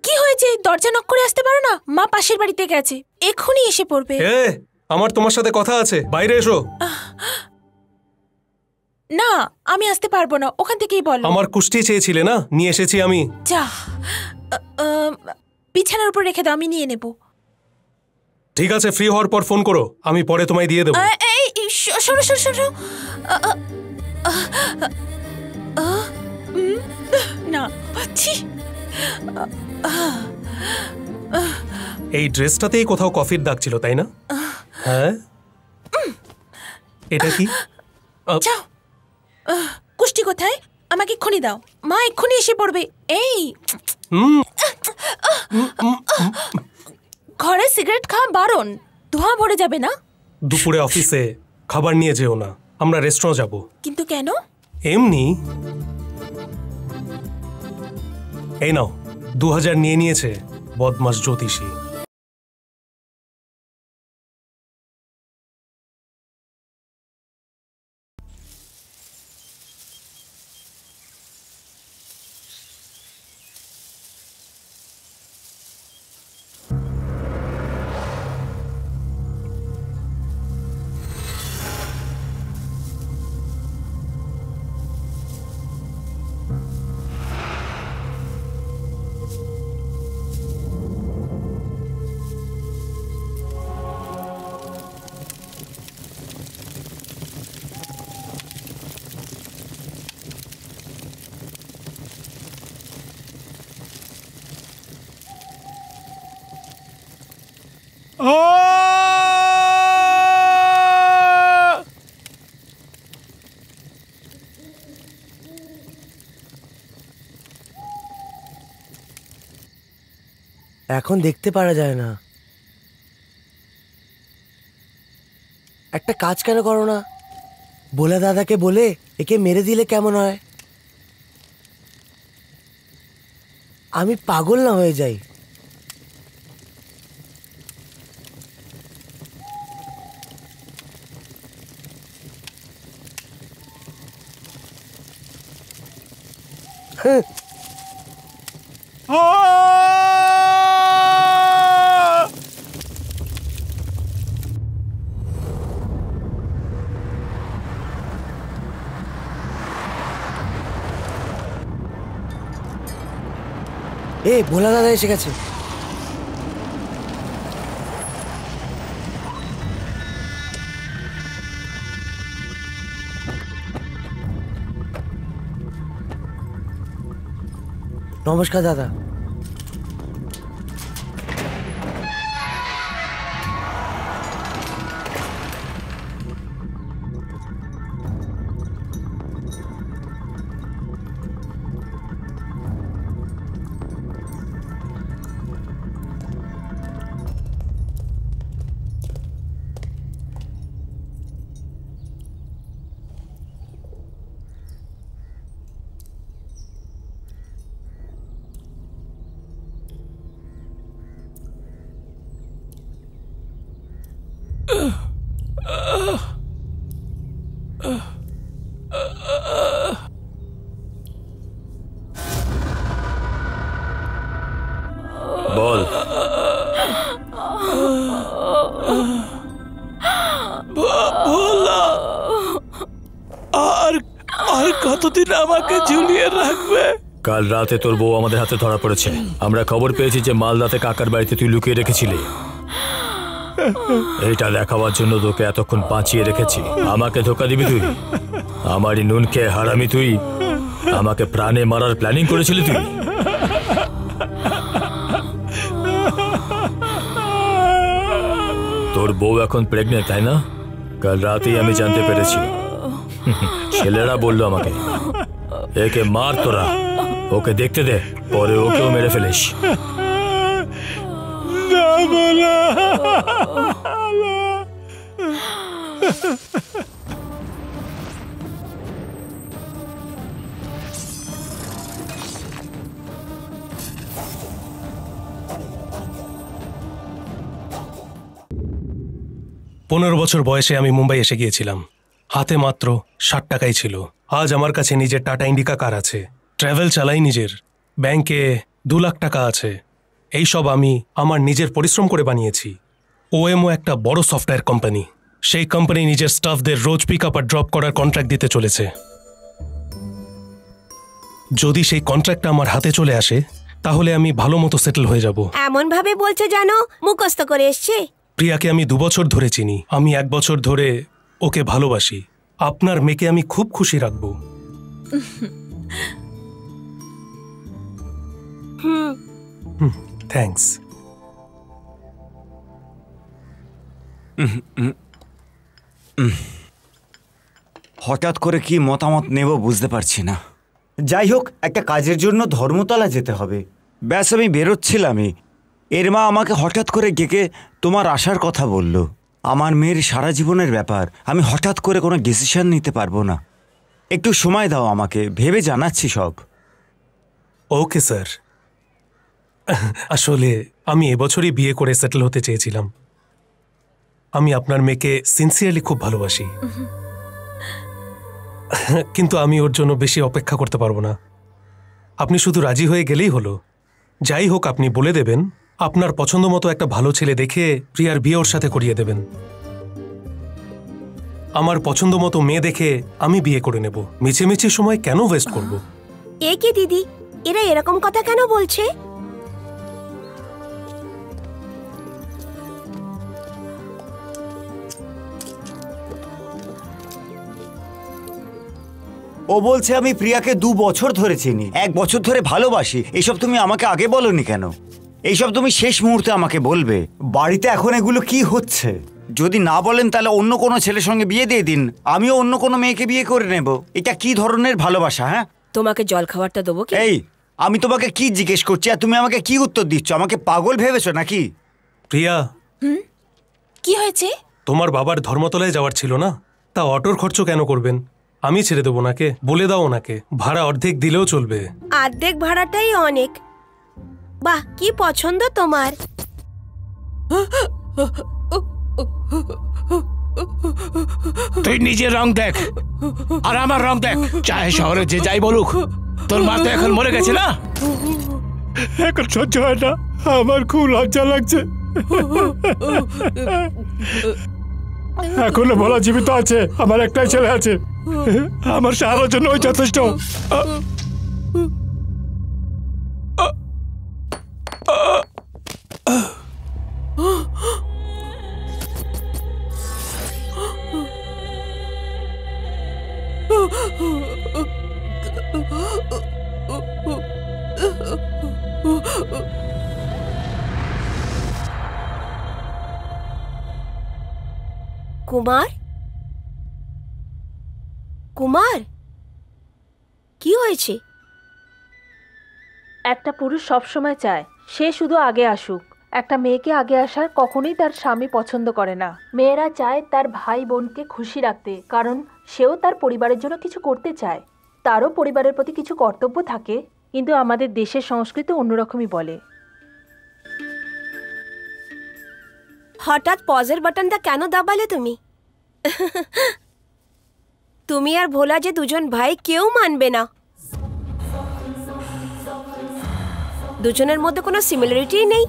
কি হয়েছে? দরজা নক করে আসতে পারো না? মা পাশের বাড়িতে গেছে, এক্ষুনি এসে পড়বে। আমার তোমার সাথে কথা আছে, বাইরে এসো। না, আমি আসতে পারবো না, ওখান থেকেই বলো। আমার কুষ্টি চেয়েছিলে না, নিয়ে এসেছি আমি। যা, বিছানার উপর রেখে দাও, আমি নিয়ে নেব। ঠিক আছে, ফ্রি হওয়ার পর ফোন করো, আমি পরে তোমায় দিয়ে দেবো। শোনো শোনো শোনো, না, এই ড্রেসটাতেই কোথাও কফির দাগ ছিল, তাই না? হ্যাঁ, এটা কি? যাও, কুষ্টি কোথায়? আমাকে এক্ষুনি দাও, মা এক্ষুনি এসে পড়বে। এই ঘরে সিগারেট খাওয়া বারণ, ধোঁয়া ভরে যাবে না। দুপুরে অফিসে খাবার নিয়ে যেও না, আমরা রেস্টুরেন্ট যাব। কিন্তু কেন? এমনি। এই নাও, 2000 নিয়ে নিয়েছে বদমাস জ্যোতিষী। এখন দেখতে পারা যায় না। একটা কাজ কেন করো না, বলে দাদাকে বলে একে মেরে দিলে কেমন হয়? আমি পাগল না হয়ে যাই। এ ভোলা দাদা এসে গেছে। নমস্কার দাদা। বল। আর কতদিন আমাকে ঝুলিয়ে রাখবে? কাল রাতে তোর বউ আমাদের হাতে ধরা পড়েছে। আমরা খবর পেয়েছি যে মালদাতে কাকার বাড়িতে তুই লুকিয়ে রেখেছিলি। এটা দেখাবার জন্য তোকে এতক্ষণ বাঁচিয়ে রেখেছি। আমাকে ধোকা দিবি তুই? আমারই নুন খেয়ে হারামি তুই? আমাকে প্রাণে মারার প্ল্যানিং করেছিলি তুই? তোর বউ এখন প্রেগনেন্ট, তাই না? কাল রাতেই আমি জানতে পেরেছি। ছেলেরা বললো আমাকে, একে মার তোরা, ওকে দেখতে দে, পরে ওকেও মেরে ফেলিস। পনেরো বছর বয়সে আমি মুম্বাই এসে গিয়েছিলাম। হাতে মাত্র 60 টাকাই ছিল। আজ আমার কাছে নিজের টাটা ইন্ডিকা কার আছে, ট্রাভেল চালাই নিজের, ব্যাংকে 2 লাখ টাকা আছে। এই সব আমি আমার নিজের পরিশ্রম করে বানিয়েছি। ওএমও একটা বড় সফটওয়্যার কোম্পানি। সেই কোম্পানি নিজের স্টাফদের রোজ পিক আপ আর ড্রপ করার কন্ট্রাক্ট দিতে চলেছে। যদি সেই কন্ট্রাক্টটা আমার হাতে চলে আসে তাহলে আমি ভালো মতো সেটেল হয়ে যাব। এমন ভাবে বলছে জানো মুখস্থ করে এসছে। প্রিয়াকে আমি 2 বছর ধরে চিনি, আমি 1 বছর ধরে ওকে ভালোবাসি। আপনার মেয়েকে আমি খুব খুশি রাখবো। থ্যাঙ্কস। হঠাৎ করে কি মতামত নেব বুঝতে পারছি না। যাই হোক, একটা কাজের জন্য ধর্মতলা যেতে হবে। ব্যাস আমি বেরোচ্ছিলামই, এর মা আমাকে হঠাৎ করে ডেকে তোমার আসার কথা বলল। আমার মেয়ের সারা জীবনের ব্যাপার, আমি হঠাৎ করে কোনো ডিসিশন নিতে পারবো না। একটু সময় দাও আমাকে, ভেবে জানাচ্ছি সব। Okay sir. আসলে আমি এবছরই বিয়ে করে সেটেল হতে চেয়েছিলাম। আমি আপনার মেয়েকে সিনসিয়ারলি খুব ভালোবাসি, কিন্তু আমি ওর জন্য বেশি অপেক্ষা করতে পারবো না। আপনি শুধু রাজি হয়ে গেলেই হলো। যাই হোক, আপনি বলে দেবেন আপনার পছন্দ মতো একটা ভালো ছেলে দেখে প্রিয়ার বিয়ে ওর সাথে করিয়ে দেবেন। আমার পছন্দ মতো মেয়ে দেখে আমি বিয়ে করে নেব। মিছে সময় কেন ওয়েস্ট করব? এ কি দিদি, এরা এরকম কথা কেন বলছে? ও বলছে আমি প্রিয়াকে 2 বছর ধরে চিনি, 1 বছর ধরে ভালোবাসি। এইসব তুমি আমাকে আগে বলনি কেন? এইসব তুমি শেষ মুহূর্তে আমাকে বলবে। বাড়িতে এখন এগুলো কি হচ্ছে? যদি না বলেন তাহলে অন্য কোনো ছেলের সঙ্গে বিয়ে দিয়ে দিন, আমিও অন্য কোনো মেয়েকে বিয়ে করে নেব। এটা কি ধরনের ভালোবাসা? হ্যাঁ, তোমাকে জল খাবারটা দেবো কি? এই আমি তোমাকে কি জিজ্ঞেস করছি আর তুমি আমাকে কি উত্তর দিচ্ছ? আমাকে পাগল ভেবেছো নাকি? প্রিয়া, কি হয়েছে? তোমার বাবার ধর্মতলায় যাওয়ার ছিল না, তা অটোর খরচ কেন করবেন? আমি ছেড়ে দেবো ওনাকে, বলে দাও ওনাকে ভাড়া অর্ধেক দিলেও চলবে। অর্ধেক ভাড়াটাই অনেক। বাহ, কি পছন্দ তোমার। তুই নিজের রং দেখ আর আমার রং দেখ, চাহে শহরে যে যাই বলুক, তোর মা তো এখন মরে গেছে না। এখন সহ্য হয় না, আমার খুব লজ্জা লাগছে। এখনো বলা জীবিত আছে, আমার একটাই ছেলে আছে, আমার সারার জন্য ওই যথেষ্ট। কুমার, কুমার, কি হয়েছে? একটা পুরুষ সবসময় চায় সে শুধু আগে আসুক। একটা মেয়েকে আগে আসার কখনোই তার স্বামী পছন্দ করে না। মেয়েরা চায় তার ভাই বোনকে খুশি রাখতে, কারণ সেও তার পরিবারের জন্য কিছু করতে চায়, তারও পরিবারের প্রতি কিছু কর্তব্য থাকে। কিন্তু আমাদের দেশের সংস্কৃতি অন্যরকমই বলে। হঠাৎ পজের বাটনটা কেন দাবালে তুমি? তুমি আর ভোলা যে দুজন ভাই, কেউ মানবে না। দুজনের মধ্যে কোনো সিমিলারিটি নেই।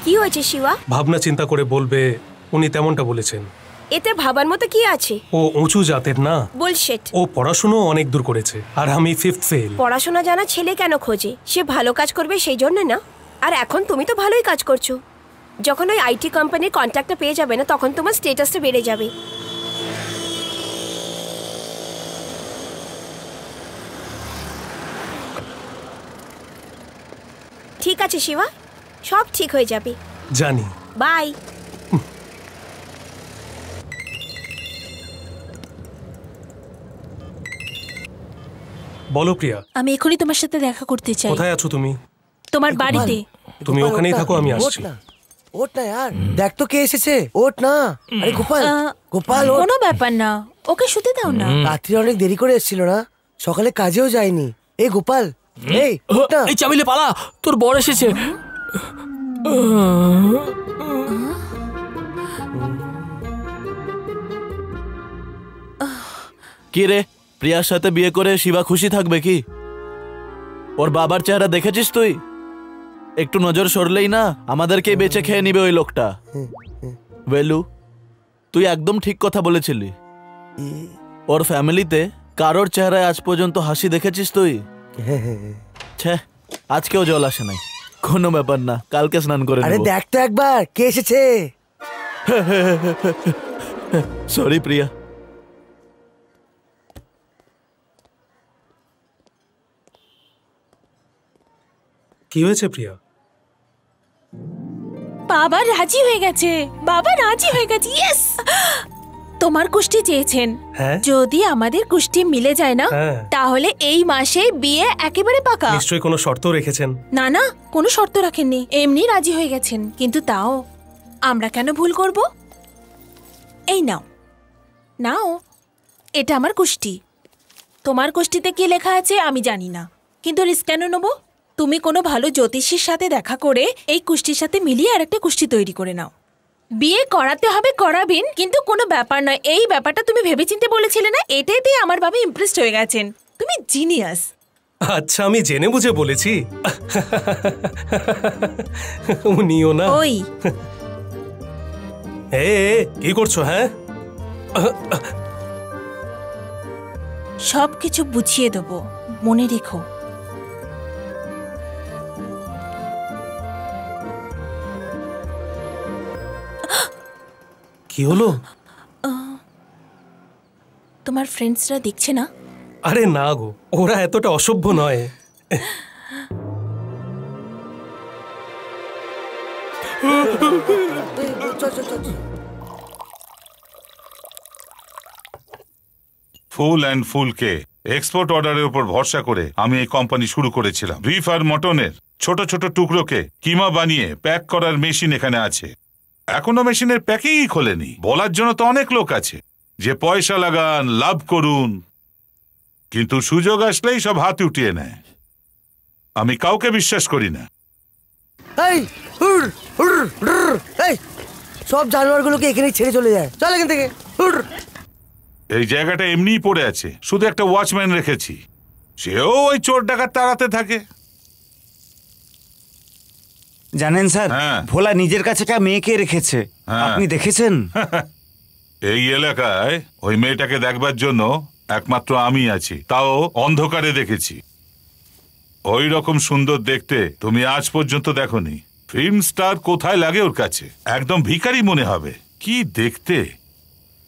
কি হয়েছে শিবা? ভাবনা চিন্তা করে বলবে উনি তেমনটা বলেছেন। এতে ভাবার মতো কি আছে? ও উঁচু জাতের না, বুলশিট। ও পড়াশুনো অনেক দূর করেছে আর আমি 5th ফেল। পড়াশোনা জানা ছেলে কেন খোঁজে? সে ভালো কাজ করবে সেই জন্য না। আর এখন তুমি তো ভালোই কাজ করছো। যখন ওই আইটি কোম্পানির কন্ট্রাক্টটা পেয়ে যাবে না, তখন তোমার স্ট্যাটাসটা বেড়ে যাবে। ঠিক আছে শিবা, সব ঠিক হয়ে যাবে। জানি। বাই। বলো প্রিয়া। আমি এখনই তোমার সাথে দেখা করতে চাই। কোথায় আছো তুমি? তোমার বাড়িতে। তুমি ওখানেই থাকো, আমি আসছি। ওঠ না यार, দেখ তো কে এসেছে। ওঠ না। আরে গোপাল, গোপাল ওঠ। কোনো ব্যাপার না, ওকে শুতে দাও না। রাত্রি অনেক দেরি করে এসেছিল না, সকালে কাজেও যায়নি। এই গোপাল, এই ওঠ না। এই চাবিলে পালা, তোর বর এসেছে। কি রে, প্রিয়ার সাথে বিয়ে করে শিবা খুশি থাকবে কি? ওর বাবার চেহারা দেখেছিস তুই? একটু নজর সরলেই না আমাদেরকেই বেঁচে খেয়ে নিবে ওই লোকটা। বেলু, তুই একদম ঠিক কথা বলেছিলি। ওর ফ্যামিলিতে কারোর চেহারায় আজ পর্যন্ত হাসি দেখেছিস তুই? ছে, আজকেও জল আসে নাই। কোনো ব্যাপার না, কালকে স্নান করে আরে নেব। দেখ তো একবার কে এসেছে। সরি প্রিয়া। কি হয়েছে প্রিয়া? বাবা রাজি হয়ে গেছে, বাবা রাজি হয়ে গেছে। ইয়েস! তোমার কুষ্টি চেয়েছেন। হ্যাঁ। যদি আমাদের কুষ্টি মিলে যায় না, হ্যাঁ। তাহলে এই মাসে বিয়ে একেবারে পাকা। নিশ্চয়ই কোনো শর্ত রেখেছেন? না না, কোনো শর্ত রাখেননি, এমনি রাজি হয়ে গেছেন। কিন্তু তাও আমরা কেন ভুল করব? এই নাও, নাও, এটা আমার কুষ্টি। তোমার কুষ্টিতে কি লেখা আছে আমি জানি না, কিন্তু রিস্ক কেন নেবো? তুমি কোনো ভালো জ্যোতিষীর সাথে দেখা করে এই কুষ্টির সাথে মিলিয়ে আর একটা কুষ্টি তৈরি করে নাও। বিয়ে করাতে হবে করাবেন, কিন্তু কোনো ব্যাপার নয়। এই ব্যাপারটা তুমি ভেবেচিন্তে বলেছিলে না, এটাতে আমার বাবা ইমপ্রেসড হয়ে গেছেন। তুমি জিনিয়াস। আচ্ছা, আমি জেনে বুঝে বলেছি। উনিও না। ওই এ কি করছো? হ্যাঁ, সব কিছু বুঝিয়ে দেবো, মনে রেখো। কি হলো? তোমার ফ্রেন্ডসরা দেখছে না? আরে না গো, ওরা এতটা অসভ্য নয়। ফুল অ্যান্ড ফুলকে এক্সপোর্ট অর্ডারের উপর ভরসা করে আমি এই কোম্পানি শুরু করেছিলাম। বিফ আর মটনের ছোট ছোট টুকরোকে কিমা বানিয়ে প্যাক করার মেশিন এখানে আছে। এখনো মেশিনের প্যাকিংই খোলেনি। বলার জন্য তো অনেক লোক আছে যে পয়সা লাগান, লাভ করুন, কিন্তু সুযোগ আসলেই সব হাত উঠিয়ে নেয়। আমি কাউকে বিশ্বাস করি না। এই হুর হুর হুর, এই সব জানোয়ারগুলোকে এখানেই ছেড়ে চলে যায়। চল এখান থেকে, হুর। এই জায়গাটা এমনিই পড়ে আছে, শুধু একটা ওয়াচম্যান রেখেছি, সেও ওই চোর ডাকাত তাড়াতে থাকে। জানেন স্যার, হ্যাঁ। ভোলা নিজের কাছে একটা মেয়েকে রেখেছে। হ্যাঁ। আপনি দেখেছেন? এই এলাকায় ওই মেয়েটাকে দেখবার জন্য একমাত্র আমি আছি, তাও অন্ধকারে দেখেছি। ওই রকম সুন্দর দেখতে তুমি আজ পর্যন্ত দেখোনি। ফিল্ম স্টার কোথায় লাগে ওর কাছে? একদম ভিখারি মনে হবে। কি দেখতে,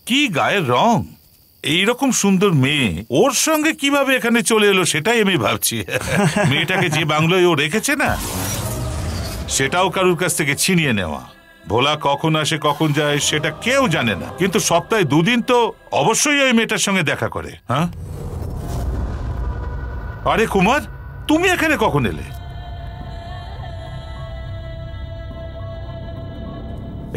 কি গায়ের রং! এইরকম সুন্দর মেয়ে ওর সঙ্গে কিভাবে এখানে চলে এলো সেটাই আমি ভাবছি। মেয়েটাকে যে বাংলোয় ও রেখেছে না, সেটাও কারুর কাছ থেকে ছিনিয়ে নেওয়া। ভোলা কখন আসে কখন যায় সেটা কেউ জানে না, কিন্তু সপ্তাহে 2 দিন তো অবশ্যই ওই মেয়েটার সঙ্গে দেখা করে। হ্যাঁ, আরে কুমার, তুমি এখানে কখন এলে?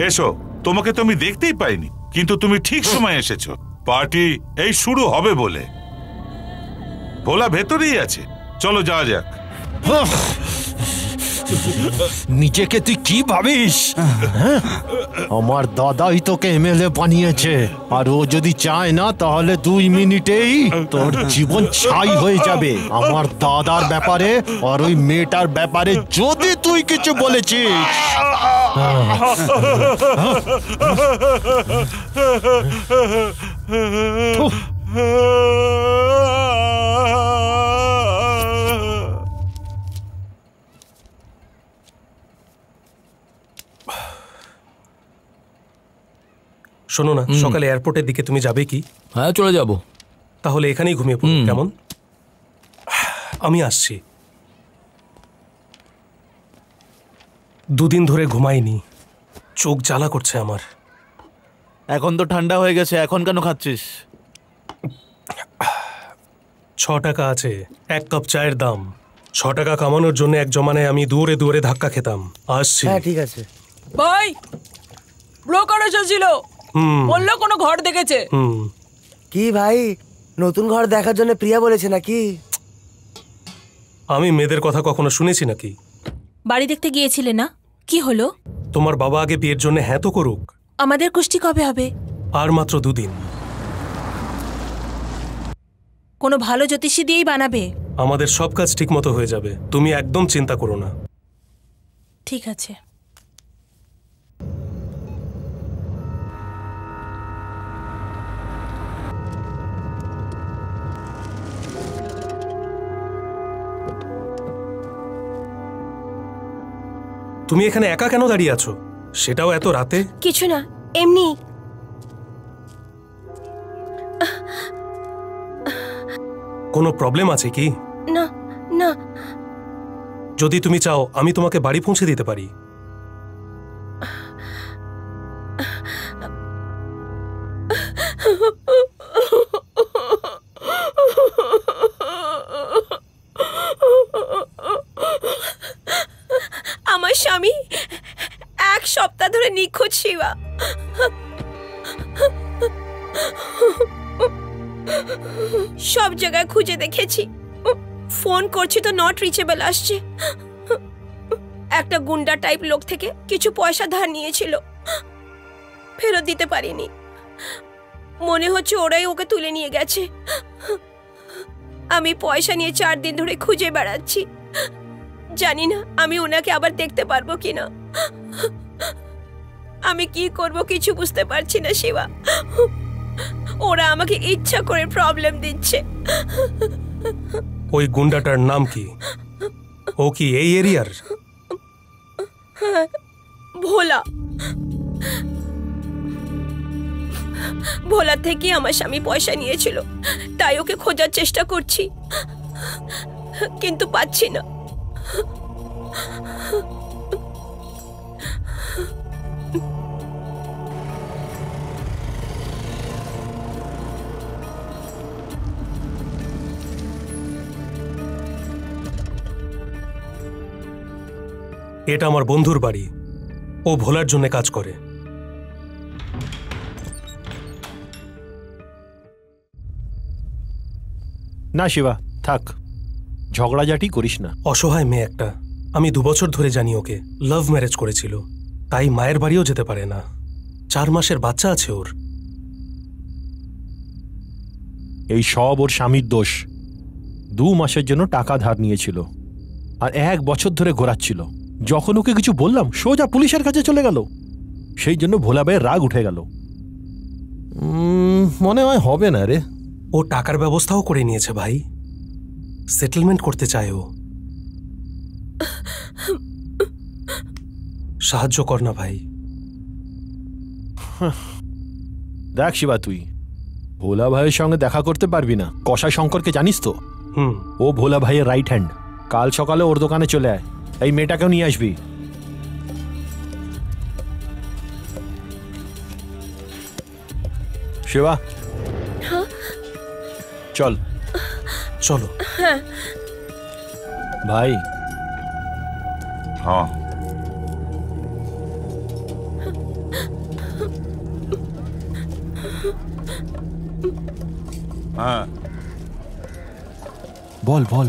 এসো, তোমাকে তো আমি দেখতেই পাইনি, কিন্তু তুমি ঠিক সময় এসেছো। পার্টি এই শুরু হবে বলে। ভোলা ভেতরেই আছে, চলো যাওয়া যাক। নিজেকে তুই কি ভাবিস? আমার দাদাই তোকে এমএলএ বানিয়েছে, আর ও যদি চায় না তাহলে 2 মিনিটেই তোর জীবন ছাই হয়ে যাবে। আমার দাদার ব্যাপারে আর ওই মেয়েটার ব্যাপারে যদি তুই কিছু বলেছিস, শোনো না, সকালে এয়ারপোর্টের দিকে তুমি যাবে কি? হ্যাঁ, চলে যাব। তাহলে এখানেই ঘুমিয়ে পড়ো, কেমন? আমি আসছি। 2 দিন ধরে ঘুমাইনি, চোখ জ্বালা করছে আমার। এখন তো ঠান্ডা হয়ে গেছে, এখন কেন খাচ্ছিস? 6 টাকা আছে 1 কাপ চায়ের দাম। 6 টাকা কামানোর জন্য এক জমানায় আমি দূরে দূরে ধাক্কা খেতাম। আসছি। হ্যাঁ ঠিক আছে। ভাই, ব্রোকার এসেছিল, বললো কোনো ঘর দেখেছে। কি ভাই, নতুন ঘর দেখার জন্য প্রিয়া বলেছে নাকি? আমি মেয়েদের কথা কখনো শুনেছি নাকি? বাড়ি দেখতে গিয়েছিলে না? কি হলো? তোমার বাবা আগে বিয়ের জন্য হ্যাঁ তো করুক। আমাদের কুষ্টি কবে হবে? আর মাত্র 2 দিন। কোনো ভালো জ্যোতিষী দিয়েই বানাবে? আমাদের সব কাজ ঠিক মতো হয়ে যাবে, তুমি একদম চিন্তা করো না। ঠিক আছে। তুমি এখানে একা কেন দাঁড়িয়ে আছো, সেটাও এত রাতে? কিছু না, এমনি। কোনো প্রবলেম আছে কি? না না। যদি তুমি চাও আমি তোমাকে বাড়ি পৌঁছে দিতে পারি। আমার স্বামী 1 সপ্তাহ ধরে নিখোঁজ শিবা। সব জায়গায় খুঁজে দেখেছি, ফোন করছি তো নট রিচেবল আসছে। একটা গুন্ডা টাইপ লোক থেকে কিছু পয়সা ধার নিয়েছিল, ফেরত দিতে পারিনি। মনে হচ্ছে ওরাই ওকে তুলে নিয়ে গেছে। আমি পয়সা নিয়ে 4 দিন ধরে খুঁজে বেড়াচ্ছি, জানি না আমি ওনাকে আবার দেখতে পারবো কিনা। আমি কি করব কিছু বুঝতে পারছি না শিবা। ওরা আমাকে ইচ্ছা করে প্রবলেম দিচ্ছে। ওই গুন্ডাটার নাম কি? ও কি এই এরিয়ার? ভোলা। ভোলা থেকে আমার স্বামী পয়সা নিয়েছিল, তাই ওকে খোঁজার চেষ্টা করছি, কিন্তু পাচ্ছি না। এটা আমার বন্ধুর বাড়ি, ও ভোলার জন্য কাজ করে। না শিবা, থাক, ঝগড়াঝাটি করিস না। অসহায় মেয়ে একটা, আমি 2 বছর ধরে জানি ওকে। লাভ ম্যারেজ করেছিল, তাই মায়ের বাড়িও যেতে পারে না। 4 মাসের বাচ্চা আছে ওর। এই সব ওর স্বামীর দোষ। 2 মাসের জন্য টাকা ধার নিয়েছিল আর 1 বছর ধরে ঘোরাচ্ছিল। যখন ওকে কিছু বললাম সোজা পুলিশের কাছে চলে গেল। সেই জন্য ভোলা ভাইয়ের রাগ উঠে গেল। মনে হয় হবে না রে। ও টাকার ব্যবস্থাও করে নিয়েছে ভাই, সেটেলমেন্ট করতে চায় ও। সাহায্য কর না ভাই। দেখ শিবা, তুই ভোলা ভাইয়ের সঙ্গে দেখা করতে পারবি না। কসাই শঙ্করকে জানিস তো? ও ভোলা ভাইয়ের রাইট হ্যান্ড। কাল সকালে ওর দোকানে চলে আয়, এই মেয়েটাকেও নিয়ে আসবি। শিবা, চল। চলো ভাই। হ্যাঁ, হ্যাঁ, বল বল।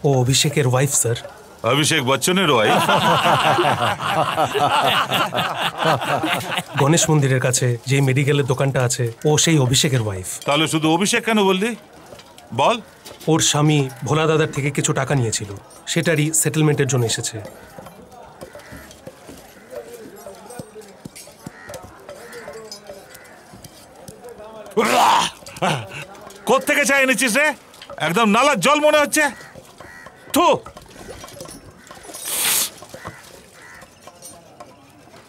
ও অভিষেকের ওয়াইফ স্যার। অভিষেক বচ্চনের ওয়াইফ? গণেশ মন্দিরের কাছে যে মেডিকেলের দোকানটা আছে, ও সেই অভিষেকের ওয়াইফ। তাহলে শুধু অভিষেক কেন বললি? বল। ওর স্বামী ভোলা দাদার থেকে কিছু টাকা নিয়েছিল, সেটারই সেটেলমেন্টের জন্য এসেছে। কোত্থেকে চা এনেছিস রে? একদম নালার জল মনে হচ্ছে। থু,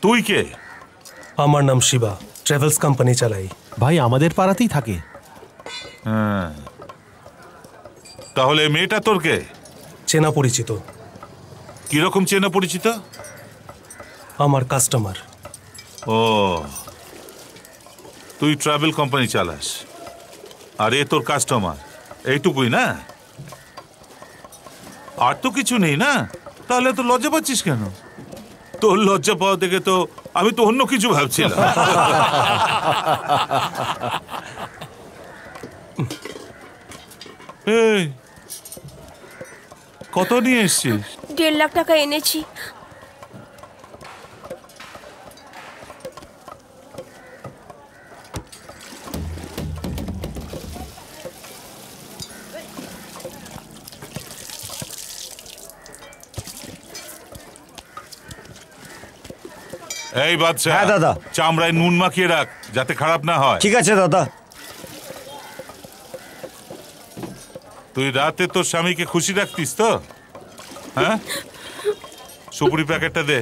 তুই কে? আমার নাম শিবা, ট্রাভেলস কোম্পানি চালাই। ভাই আমাদের পাড়াতেই থাকে। হ্যাঁ, তাহলে মেয়েটা তোর কে? চেনা পরিচিত। কিরকম চেনা পরিচিত? আমার কাস্টমার। ও, তুই ট্রাভেল কোম্পানি চালাস আর এ তোর কাস্টমার, এইটুকুই না? আর তো কিছু নেই না? তাহলে তো লজ্জা পাচ্ছিস কেন? তোর লজ্জা পাওয়া থেকে তো আমি তো অন্য কিছু ভাবছিলাম। এই, কত নিয়ে এসছিস? 1.5 লাখ টাকা এনেছি। এই বাদশা, হ্যাঁ দাদা। চামড়ায় নুন মাখিয়ে রাখ যাতে খারাপ না হয়। ঠিক আছে দাদা। তুই রাতে তোর স্বামীকে খুশি রাখতিস তো? হ্যাঁ, সুপুরি প্যাকেটটা দে।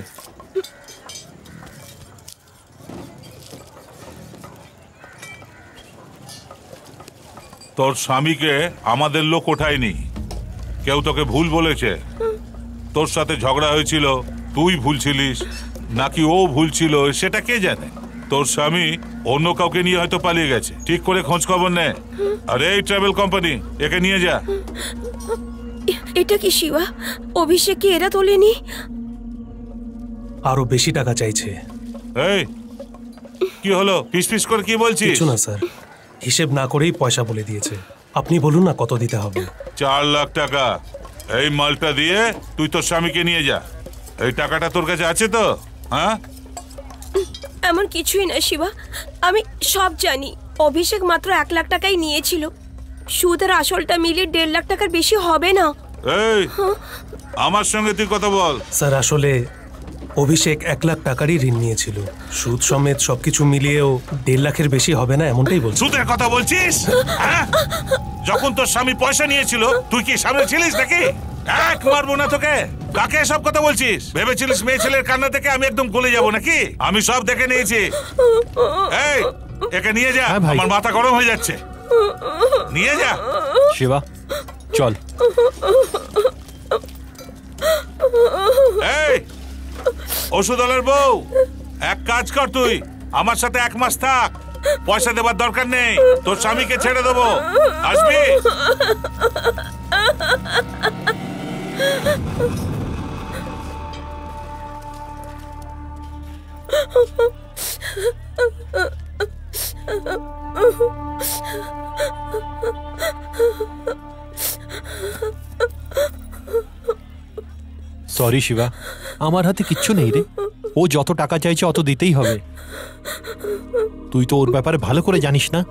তোর স্বামীকে আমাদের লোক ওঠায়নি, কেউ তোকে ভুল বলেছে। তোর সাথে ঝগড়া হয়েছিল, তুই ভুল ছিলিস নাকি ও ভুল ছিল সেটা কে জানে। তোর স্বামী অন্য কাউকে নিয়ে হয়তো পালিয়ে গেছে, ঠিক করে খোঁজ খবর নে। আরে এই ট্রাভেল কোম্পানি, একে নিয়ে যা। এটা কি শিবা? অভিষেককে এরা তোলেনি? আরো বেশি টাকা চাইছে। এই কি হলো? ফিসফিস করে কি বলছিস? কিছু না স্যার, হিসেব না করেই পয়সা বলে দিয়েছে। আপনি বলুন না কত দিতে হবে। 4 লাখ টাকা। এই মালটা দিয়ে তুই তোর স্বামীকে নিয়ে যা। এই টাকাটা তোর কাছে আছে তো? হ্যাঁ, এমন কিছুই না শিবা, আমি সব জানি। অভিষেক মাত্র 1 লাখ টাকাই নিয়েছিল। সুদ আর আসলটা মিলিয়ে 1.5 লাখ টাকার বেশি হবে না। এই আমার সঙ্গে তুই কথা বল। স্যার আসলে অভিষেক 1 লাখ টাকারই ঋণ নিয়েছিল। সুদ সমেত সবকিছু মিলিয়েও 1.5 লাখের বেশি হবে না, এমনটাই বলছি। সুদের কথা বলছিস? হ্যাঁ? যখন তোর স্বামী পয়সা নিয়েছিল তুই কি সামনে ছিলিস নাকি? এক মারবো না তোকে। কাকে সব কথা বলছিস? ভেবেছিলিস মেয়ে ছেলের কান্না থেকে আমি একদম গলে যাব নাকি? আমি সব দেখে নিয়েছি। এই একে নিয়ে যা, আমার মাথা গরম হয়ে যাচ্ছে। নিয়ে যা। শিবা চল। এই ওষুধলের বউ, এক কাজ কর, তুই আমার সাথে 1 মাস থাক। পয়সা দেবার দরকার নেই, তোর স্বামীকে ছেড়ে দেবো। আসবি? সরি শিবা, আমার হাতে কিচ্ছু নেই রে। ও যত টাকা চাইছে অত দিতেই হবে। তুই তো ওর ব্যাপারে ভালো করে জানিস না।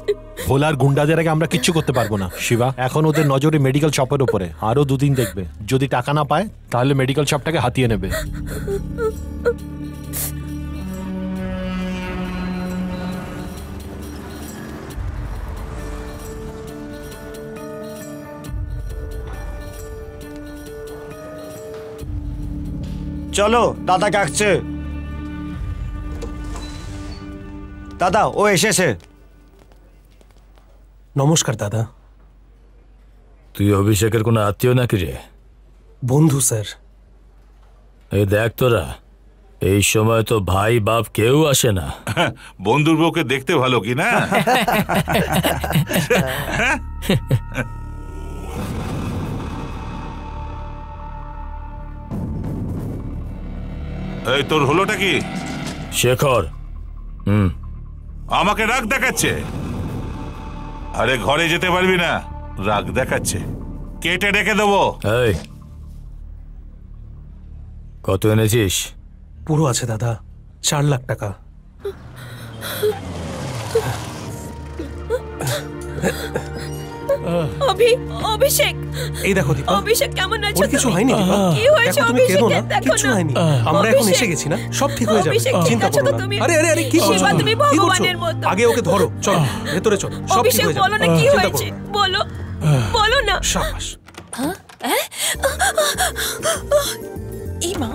ভোলার গুন্ডাদের আগে আমরা কিচ্ছু করতে পারবো না। শিবা, এখন ওদের নজরে মেডিকেল শপের উপরে। আরো 2 দিন দেখবে, যদি টাকা না পায় তাহলে মেডিকেল শপটাকে হাতিয়ে নেবে। চলো, দাদা ডাকছে। দাদা ও এসেছে। নমস্কার দাদা। তুই অভিষেকের কোনো আত্মীয় নাকি রে? বন্ধু স্যার। এই দেখ তোরা, এই সময় তো ভাই বাপ কেউ আসে না। বন্ধুর বউকে দেখতে ভালো কি না? এই তোর হলোটা কি? শেখর আমাকে রাগ দেখাচ্ছে। আরে ঘরে যেতে পারবি না, রাগ দেখাচ্ছে। কেটে রেখে দেবো। এই কত এনেছিস? পুরো আছে দাদা, 4 লাখ টাকা। অভিষেক, এই দেখো দীপা। অভিষেক কেমন আছো? কিছু হয়নি দীপা। কি হয়েছে দেখো, তুমি কেঁদো না, অভিষেক? কিছু হয়নি। আমরা এখন এসে গেছি না, সব ঠিক হয়ে যাবে, চিন্তা করো না। আরে আরে আরে কি করছো? শিবা, তুমি ভগবানের মতো। আগে ওকে ধরো, চলো ভেতরে চলো, সব ঠিক হয়ে যাবে। বলো না কি হয়েছে, বলো বলো না। শাবাশ। এই মা,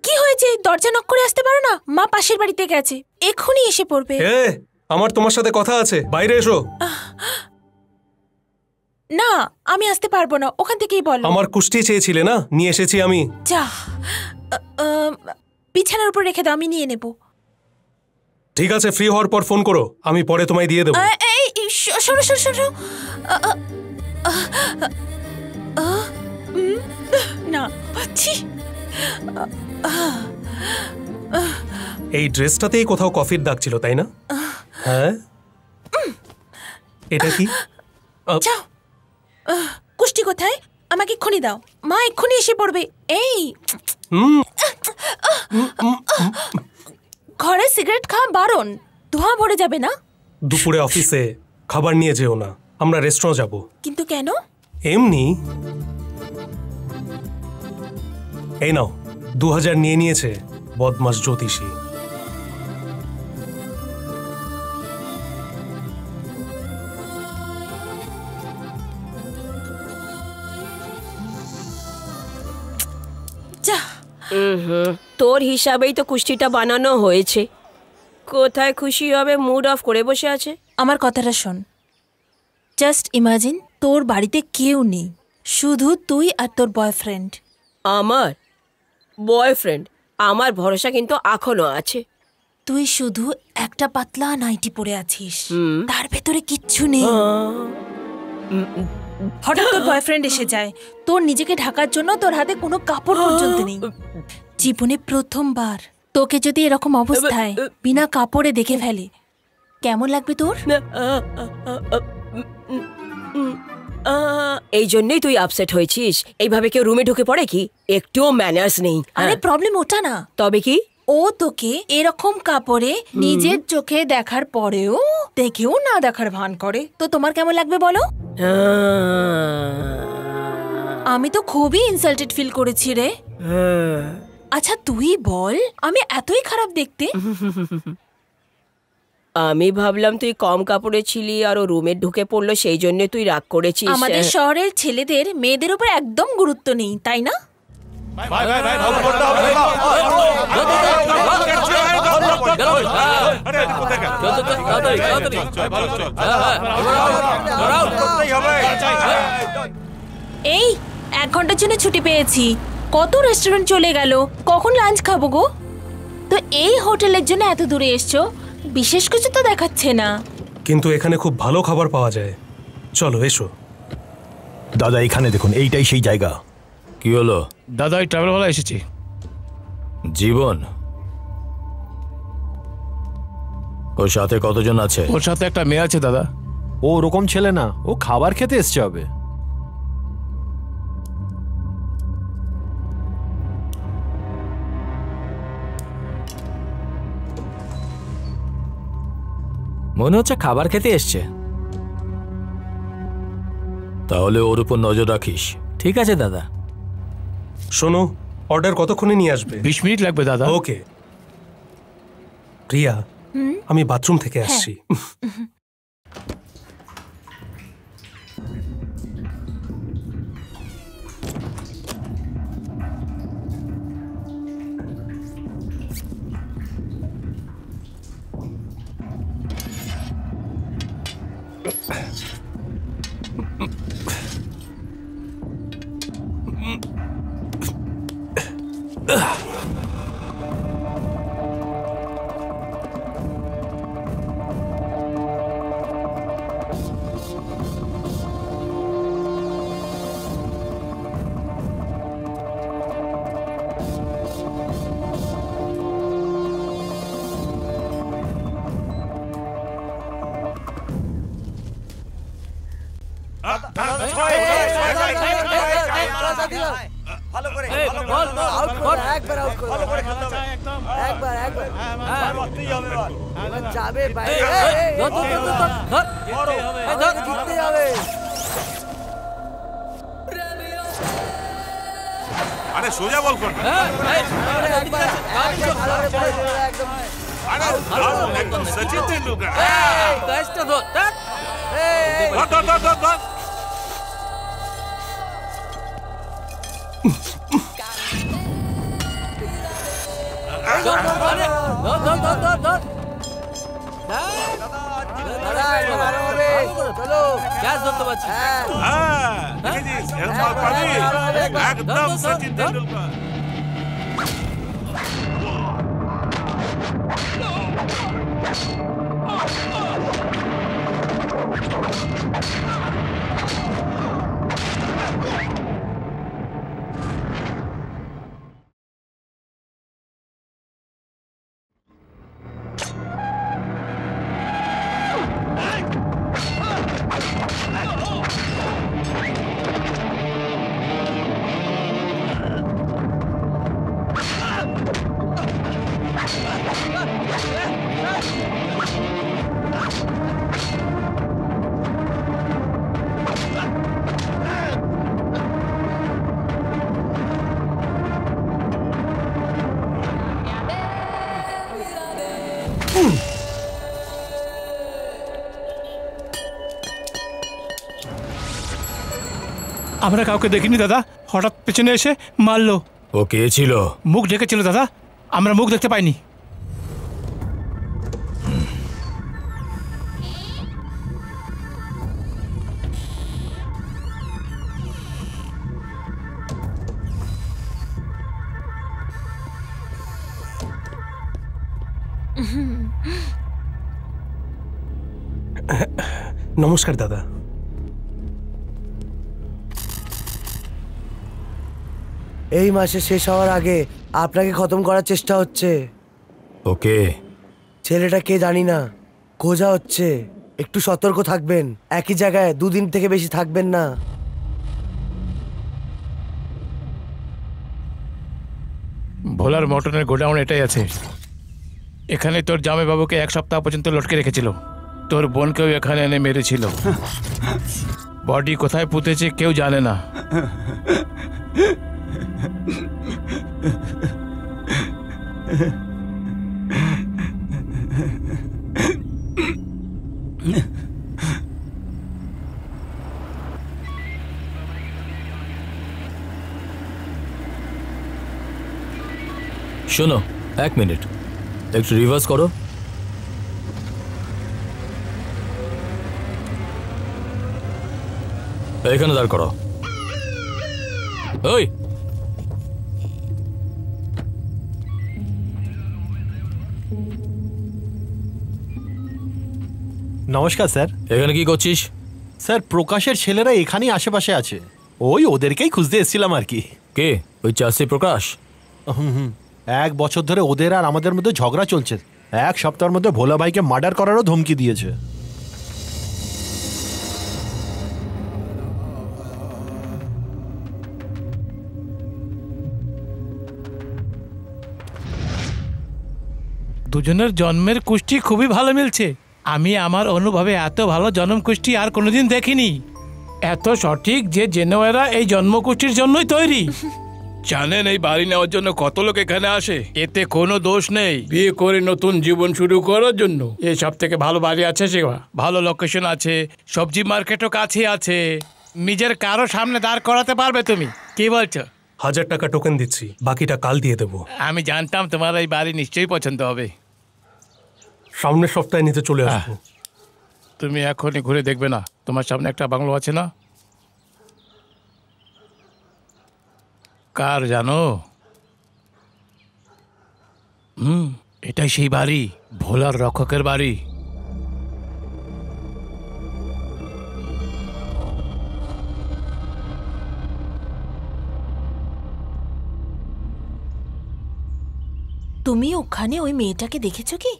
কি হয়েছে? দরজা নক করে আসতে পারো না? মা পাশের বাড়িতে গেছে, এক্ষুনি এসে পড়বে। এ আমার তোমার সাথে কথা আছে, বাইরে এসো। না, আমি আসতে পারবো না, ওখান থেকেই বলো। আমার কুষ্টি চেয়েছিলে না, নিয়ে এসেছি আমি। যা, বিছানার উপর রেখে দাও, আমি নিয়ে নেব। ঠিক আছে, ফ্রি হওয়ার পর ফোন করো, আমি পরে তোমায় দিয়ে দেবো। এই শোনো শোনো শোনো, না পাচ্ছি। এই ড্রেসটাতেই কোথাও কফির দাগ ছিল, তাই না? হ্যাঁ, এটা কি? যাও, কুষ্টি কোথায়? আমাকে এক্ষুনি দাও, মা এক্ষুনি এসে পড়বে। এই ঘরে সিগারেট খাওয়া বারণ, ধোঁয়া ভরে যাবে না। দুপুরে অফিসে খাবার নিয়ে যেও না, আমরা রেস্টুরেন্ট যাব। কিন্তু কেন? এমনি। এই নাও, 2000 নিয়ে নিয়েছে, বদমাস জ্যোতিষী। তোর হিসাবেই তো কুষ্টিটা বানানো হয়েছে। কোথায় খুশি হবে, মুড অফ করে বসে আছে। আমার কথাটা শোন, জাস্ট ইমাজিন তোর বাড়িতে কেউ নেই, শুধু তুই আর তোর বয়ফ্রেন্ড। আমার বয়ফ্রেন্ড? আমার ভরসা কিন্তু এখনো আছে। তুই শুধু একটা পাতলা নাইটি পরে আছিস, তার ভেতরে কিচ্ছু নেই। হঠাৎ তোর বয়ফ্রেন্ড এসে যায়, তোর নিজেকে ঢাকার জন্য তোর হাতে কোনো কাপড় পর্যন্ত নেই। জীবনে প্রথমবার তোকে যদি এরকম অবস্থায় বিনা কাপড়ে দেখে ফেলে, কেমন লাগবে তোর? এই জন্যই তুই আপসেট হয়েছিস? এইভাবে কেউ রুমে ঢুকে পড়ে কি? একটুও ম্যানার্স নেই। আরে প্রবলেম ওটা না। তবে কি? ও তোকে এরকম কাপড়ে নিজের চোখে দেখার পরেও দেখেও না দেখার ভান করে, তো তোমার কেমন লাগবে বলো? আমি তো খুবই ইনসাল্টেড ফিল করেছি রে। আচ্ছা তুই বল, আমি এতই খারাপ দেখতে? আমি ভাবলাম তুই কম কাপড়ে ছিলি আর ও রুমে ঢুকে পড়লো, সেই জন্য তুই রাগ করেছিস। আমাদের শহরের ছেলেদের মেয়েদের উপর একদম গুরুত্ব নেই, তাই না? এই 1 ঘন্টার জন্য ছুটি পেয়েছি, কত রেস্টুরেন্ট চলে গেল, কখন লাঞ্চ খাবো গো? তো এই হোটেলের জন্য এত দূরে এসছো, বিশেষ কিছু তো দেখাচ্ছে না। কিন্তু এখানে খুব ভালো খাবার পাওয়া যায়, চলো এসো। দাদা এখানে দেখুন, এইটাই সেই জায়গা। কি হলো দাদা? এই ট্রাভেলওয়ালা এসেছি। জীবন, ওর সাথে কতজন আছে? ওর সাথে একটা মেয়ে আছে দাদা। ও ওরকম ছেলে না, ও খাবার খেতে এসছে হবে। মনে হচ্ছে খাবার খেতে এসছে। তাহলে ওর উপর নজর রাখিস। ঠিক আছে দাদা। শোনো, অর্ডার কতক্ষণে নিয়ে আসবে? 20 মিনিট লাগবে দাদা। ওকে। প্রিয়া, আমি বাথরুম থেকে আসছি। আরে সোজা বল কর। একদম সচিন তেন্ডুলকার। একদম সচিন তেন্ডুলকার। আমরা কাউকে দেখিনি দাদা, হঠাৎ পেছনে এসে মারলো। ও কে ছিল? মুখ ঢেকেছিল দাদা, আমরা মুখ দেখতে পাইনি। নমস্কার দাদা। এই মাসে শেষ হওয়ার আগে আপনাকে খতম করার চেষ্টা হচ্ছে। ওকে। ছেলেটা কে জানি না, খোঁজা হচ্ছে। একটু সতর্ক থাকবেন, একই জায়গায় 2 দিন থেকে বেশি থাকবেন না। ভোলার মটনের গোডাউন এটাই আছে। এখানে তোর জামাইবাবুকে 1 সপ্তাহ পর্যন্ত লটকে রেখেছিল। তোর বোনকেও এখানে এনে মেরেছিল। বডি কোথায় পুঁতেছে কেউ জানে না। শোনো, 1 মিনিট, একটু রিভার্স করো। এখানে দাঁড় করো। ওই নমস্কার স্যার। এখানে কি করছিস? স্যার, প্রকাশের ছেলেরা এখানেই আশেপাশে আছে, ওই ওদেরকেই খুঁজতে এসেছিলাম আর কি। কে? ওই চাষি প্রকাশ? 1 বছর ধরে ওদের আর আমাদের মধ্যে ঝগড়া চলছে। 1 সপ্তাহের মধ্যে ভোলা ভাইকে মার্ডার করারও ধমকি দিয়েছে। দুজনের জন্মের কুষ্টি খুবই ভালো মিলছে। আমি আমার অনুভবে এত ভালো জন্ম কুষ্টি আর কোনোদিন দেখিনি। এত সঠিক যে জেনোয়েরা এই জন্মকুষ্টির জন্যই তৈরি। জানেন এই বাড়ি নেওয়ার জন্য কত লোক এখানে আসে? এতে কোনো দোষ নেই, বিয়ে করে নতুন জীবন শুরু করার জন্য। এই সব থেকে ভালো বাড়ি আছে সেবা, ভালো লোকেশন আছে, সবজি মার্কেটও কাছে আছে। নিজের কারো সামনে দাঁড় করাতে পারবে তুমি। কি বলছো? 1000 টাকা টোকেন দিচ্ছি, বাকিটা কাল দিয়ে দেবো। আমি জানতাম তোমার এই বাড়ি নিশ্চয়ই পছন্দ হবে। সামনের সপ্তাহে নিতে চলে আসবো। তুমি এখনই ঘুরে দেখবে না? তোমার সামনে একটা বাংলো আছে না? কার জানো? এটাই সেই বাড়ি, ভোলার রক্ষকের বাড়ি। তুমি ওখানে ওই মেয়েটাকে দেখেছো কি?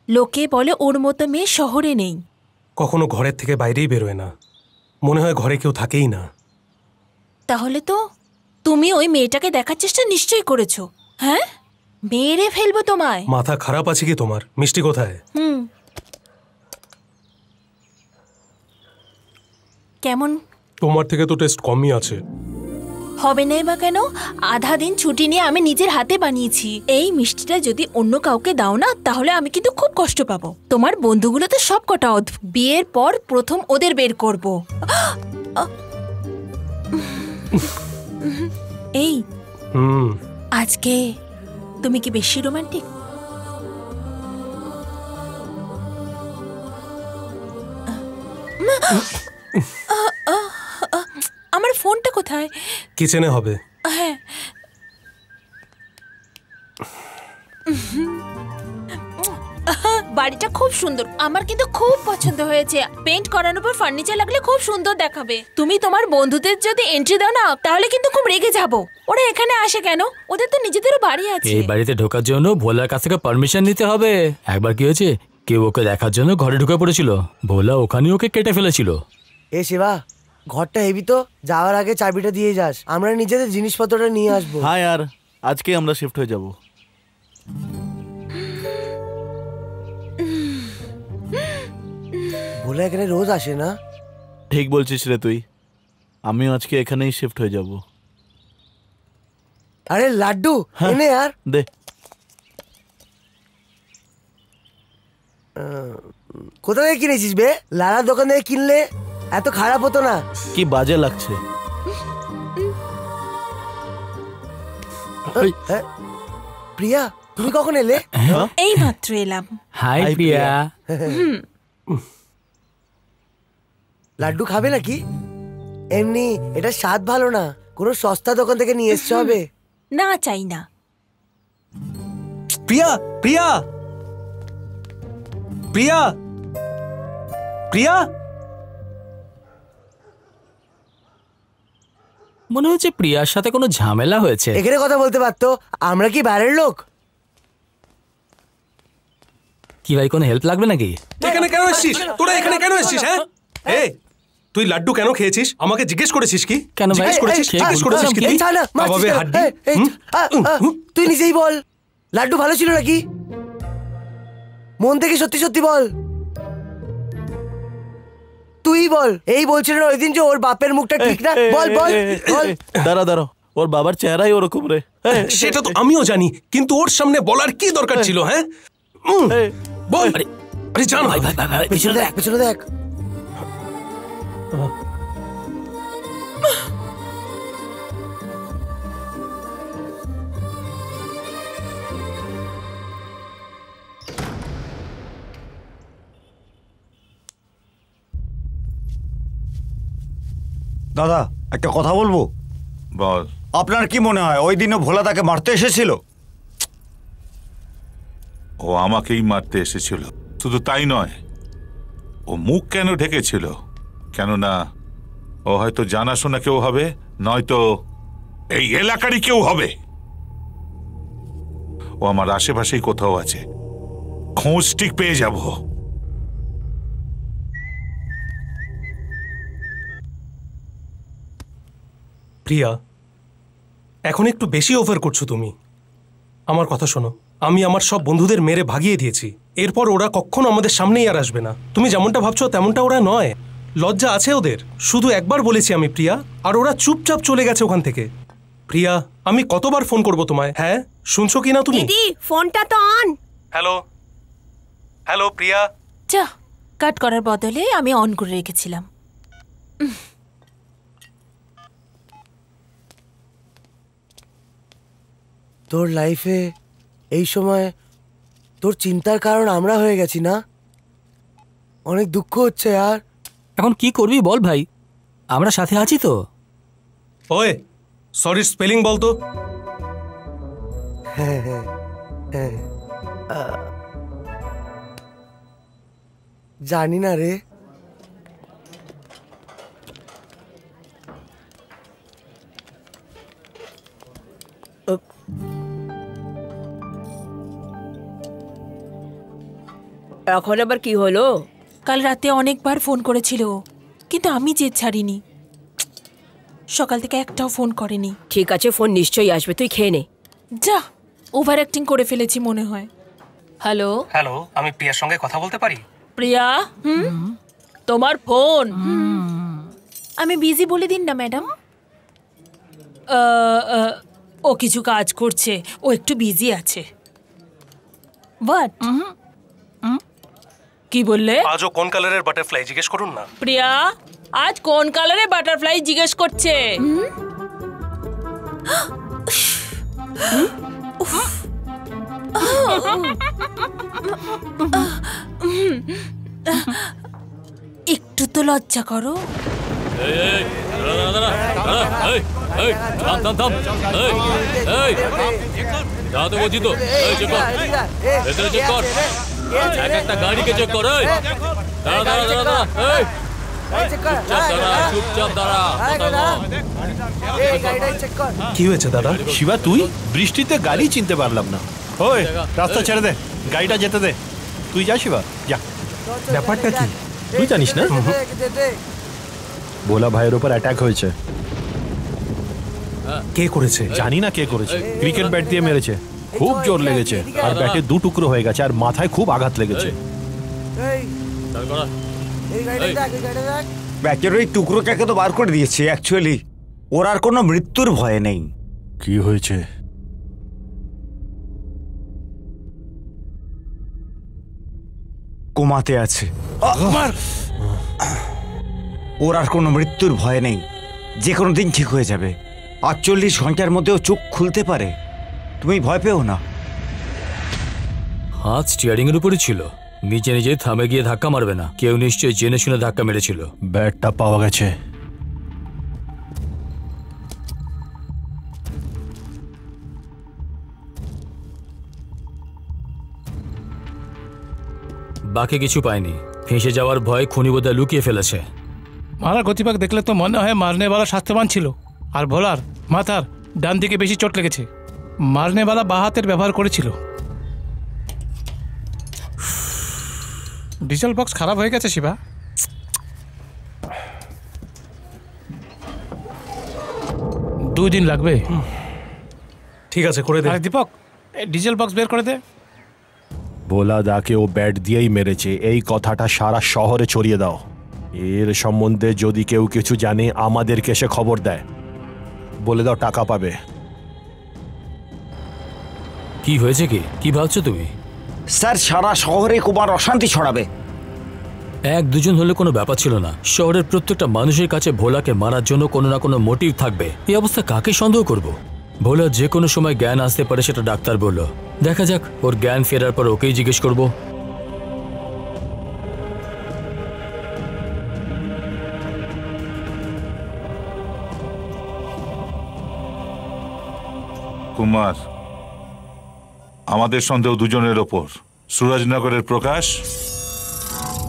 লোকে বলে ওর মতো মেয়ে শহরে নেই। কখনো ঘরের থেকে বাইরেই বেরোয় না, মনে হয় ঘরে কেউ থাকেই না। তাহলে তো তুমি ওই মেয়েটাকে দেখার চেষ্টা নিশ্চয়ই করেছো। হ্যাঁ, মেরে ফেলবো তোমায়। মাথা খারাপ আছে কি তোমার? মিষ্টি কোথায়? কেমন? তোমার থেকে তো টেস্ট কমই আছে। হবে না বা কেন? আধা দিন ছুটি নিয়ে আমি নিজের হাতে বানিয়েছি। এই মিষ্টিটা যদি অন্য কাউকে দাও না, তাহলে আমি কিন্তু খুব কষ্ট পাবো। তোমার বন্ধুগুলো তো সব কটা অদ্ভুত। বিয়ের পর প্রথম ওদের বের করব। এই আজকে তুমি কি বেশি রোমান্টিক? আমার ফোনটা কোথায়? কিচেনে হবে। হ্যাঁ, বাড়িটা খুব সুন্দর, আমার কিন্তু খুব পছন্দ হয়েছে। পেইন্ট করানোর পর ফার্নিচার লাগলে খুব সুন্দর দেখাবে। তুমি তোমার বন্ধুদের যদি এন্ট্রি দাও না, তাহলে কিন্তু খুব রেগে যাব। ওরা এখানে আসে কেন? ওদের তো নিজেদেরও বাড়ি আছে। এই বাড়িতে ঢোকার জন্য ভোলার কাছ থেকে পারমিশন নিতে হবে। একবার কি হয়েছে, কেউ ওকে দেখার জন্য ঘরে ঢুকে পড়েছিল, ভোলা ওখানে ওকে কেটে ফেলেছিল। এ শিবা, ঘরটা হেবি তো, যাওয়ার আগে চাবিটা দিয়ে যাস, আমরা নিজেদের জিনিসপত্রটা নিয়ে আসবো। হ্যাঁ यार, আজকে আমরা শিফট হয়ে যাব। ভোলা এখানে রোজ আসে না? ঠিক বলছিস রে তুই, আমিও আজকে এখানেই শিফট হয়ে যাব। আরে লাড্ডু এনে यार। দে। কোথা থেকে কিনেছিস বে? লালার দোকান থেকে কিনলে এত খারাপ হতো না। কি বাজে লাগছে। প্রিয়া, তুমি কখন এলে? এই মাত্র এলাম। হাই প্রিয়া। লাড্ডু খাবে নাকি? এমনি এটা স্বাদ ভালো না, কোনো সস্তা দোকান থেকে নিয়ে এসতে হবে। না, চাই না। প্রিয়া, প্রিয়া, প্রিয়া, প্রিয়া। মনে হচ্ছে প্রিয়ার সাথে কোনো ঝামেলা হয়েছে। এখানে কথা বলতে পারতো, আমরা কি বাইরের লোক? কি ভাই, কোনো হেল্প লাগবে নাকি? এখানে কেন এসেছিস? তোরা এখানে কেন এসেছিস? হ্যাঁ, তুই লাড্ডু কেন খেয়েছিস? আমাকে জিজ্ঞেস করেছিস কি? কেন ভাই? জিজ্ঞেস করেছিস কি? তুই নিজেই বল, লাড্ডু ভালো ছিল নাকি? মন থেকে সত্যি সত্যি বল। তুই বল। এই বলছিল না ওই দিন যে ওর বাপের মুখটা ঠিক না? বল বল বল। দাঁড়া, ওর বাবার চেহারাই ওরকম রে। সেটা তো আমিও জানি, কিন্তু ওর সামনে বলার কি দরকার ছিল? হ্যাঁ, বল। আরে জান ভাই, পেছনে দেখ, পেছনে দেখ। দাদা, একটা কথা বলবো। বল। আপনার কি মনে হয় ওই দিনও ভোলা তাকে মারতে এসেছিল? ও আমাকেই মারতে এসেছিল। শুধু তাই নয়, ও মুখ কেন ঢেকেছিল? কেননা ও হয়তো জানাশোনা কেউ হবে, নয়তো এই এলাকারই কেউ হবে। ও আমার আশেপাশেই কোথাও আছে, খোঁজ ঠিক পেয়ে যাব। প্রিয়া, এখন একটু বেশি ওভার করছো তুমি। আমার কথা শোনো, আমি আমার সব বন্ধুদের মেরে ভাগিয়ে দিয়েছি। এরপর ওরা কখনো আমাদের সামনেই আর আসবে না। তুমি যেমনটা ভাবছো তেমনটা ওরা নয়। লজ্জা আছে ওদের। শুধু একবার বলেছি আমি প্রিয়া, আর ওরা চুপচাপ চলে গেছে ওখান থেকে। প্রিয়া, আমি কতবার ফোন করব তোমায়? হ্যাঁ, শুনছো কি না তুমি? দিদি, ফোনটা তো অন। হ্যালো, হ্যালো প্রিয়া। যা, কাট করার বদলে আমি অন করে রেখেছিলাম। তোর লাইফে এই সময় তোর চিন্তার কারণ আমরা হয়ে গেছি না? অনেক দুঃখ হচ্ছে আর। এখন কি করবি বল ভাই, আমরা সাথে আছি তো। ওয়ে, সরি স্পেলিং বলতো। জানি না রে। এখন আবার কি হলো? কাল রাতে অনেকবার ফোন করেছিল, কিন্তু আমি জেদ ছাড়িনি। সকাল থেকে একটাও ফোন করেনি। ঠিক আছে, ফোন নিশ্চয়ই আসবে, তুই খেয়ে নে। যা, ওভার অ্যাক্টিং করে ফেলেছি মনে হয়। হ্যালো হ্যালো, আমি প্রিয়ার সঙ্গে কথা বলতে পারি? প্রিয়া, তোমার ফোন। আমি বিজি বলে দিন না ম্যাডাম। ও কিছু কাজ করছে, ও একটু বিজি আছে। হোয়াট? কি বললে? আজও কোন কালারের বাটারফ্লাই জিজ্ঞেস করুন না। প্রিয়া, আজ কোন কালারের বাটারফ্লাই জিজ্ঞেস করছে? একটু তো লজ্জা করো। একটা গাড়িকে চেক কর। কি হয়েছে দাদা? শিবা, তুই? বৃষ্টিতে গাড়ি চিনতে পারলাম না। ওই, রাস্তা ছেড়ে দে, গাড়িটা যেতে দে। তুই যা শিবা, যা। ব্যাপারটা কি তুই জানিস না? ভোলা ভাইয়ের উপর অ্যাটাক হয়েছে। কে করেছে? জানি না কে করেছে। ক্রিকেট ব্যাট দিয়ে মেরেছে, খুব জোর লেগেছে, আর ব্যাটে 2 টুকরো হয়ে গেছে, আর মাথায় খুব আঘাত লেগেছে। ব্যাটের ওই টুকরোটাকে তো বার করে দিয়েছে। অ্যাকচুয়ালি ওর আর কোনো মৃত্যুর ভয় নেই। কি হয়েছে? কোমাতে আছে। ওর আর কোনো মৃত্যুর ভয় নেই, যে কোনো দিন ঠিক হয়ে যাবে। 48 ঘন্টার মধ্যেও চোখ খুলতে পারে, তুমি ভয় পেও না। হাত স্টিয়ারিং এর উপরই ছিল, নিজে নিজে থামে গিয়ে ধাক্কা মারবে না, কেউ নিশ্চয়ই জেনে শুনে ধাক্কা মেরেছিল। ব্যাটটা পাওয়া গেছে। বাকি কিছু পায়নি, ফেঁসে যাওয়ার ভয় খুনি বোধহয় লুকিয়ে ফেলেছে। মারার গতিবেগ দেখলে তো মনে হয় মারনেওয়ালা স্বাস্থ্যবান ছিল, আর ভোলার মাথার ডান দিকে বেশি চোট লেগেছে। মারনেওয়ালা বাঁ হাতের ব্যবহার করেছিল। ডিজেল বক্স খারাপ হয়ে গেছে শিবা। দুদিন লাগবে। ঠিক আছে, করে দে। আরে দীপক, ডিজেল বক্স বের করে দে। ভোলা দাকে ও ব্যাট দিয়েই মেরেছে, এই কথাটা সারা শহরে ছড়িয়ে দাও। এর সম্বন্ধে যদি কেউ কিছু জানে আমাদেরকে সে খবর দেয়, বলে দাও টাকা পাবে। কি হয়েছে, কি ভাবছো তুমি? স্যার, সারা শহরে কুমার অশান্তি ছড়াবে। এক দুজন হলে কোনো ব্যাপার ছিল না, শহরের প্রত্যেকটা মানুষের কাছে ভোলাকে মারার জন্য কোনো না কোনো মোটিভ থাকবে। এই অবস্থা কাকে সন্দেহ করব? ভোলা যে কোনো সময় জ্ঞান আসতে পারে, সেটা ডাক্তার বলল। দেখা যাক, ওর জ্ঞান ফেরার পর ওকেই জিজ্ঞেস করব। কুমার, আমাদের সন্দেহ দুজনের ওপর, সুরাজনগরের প্রকাশ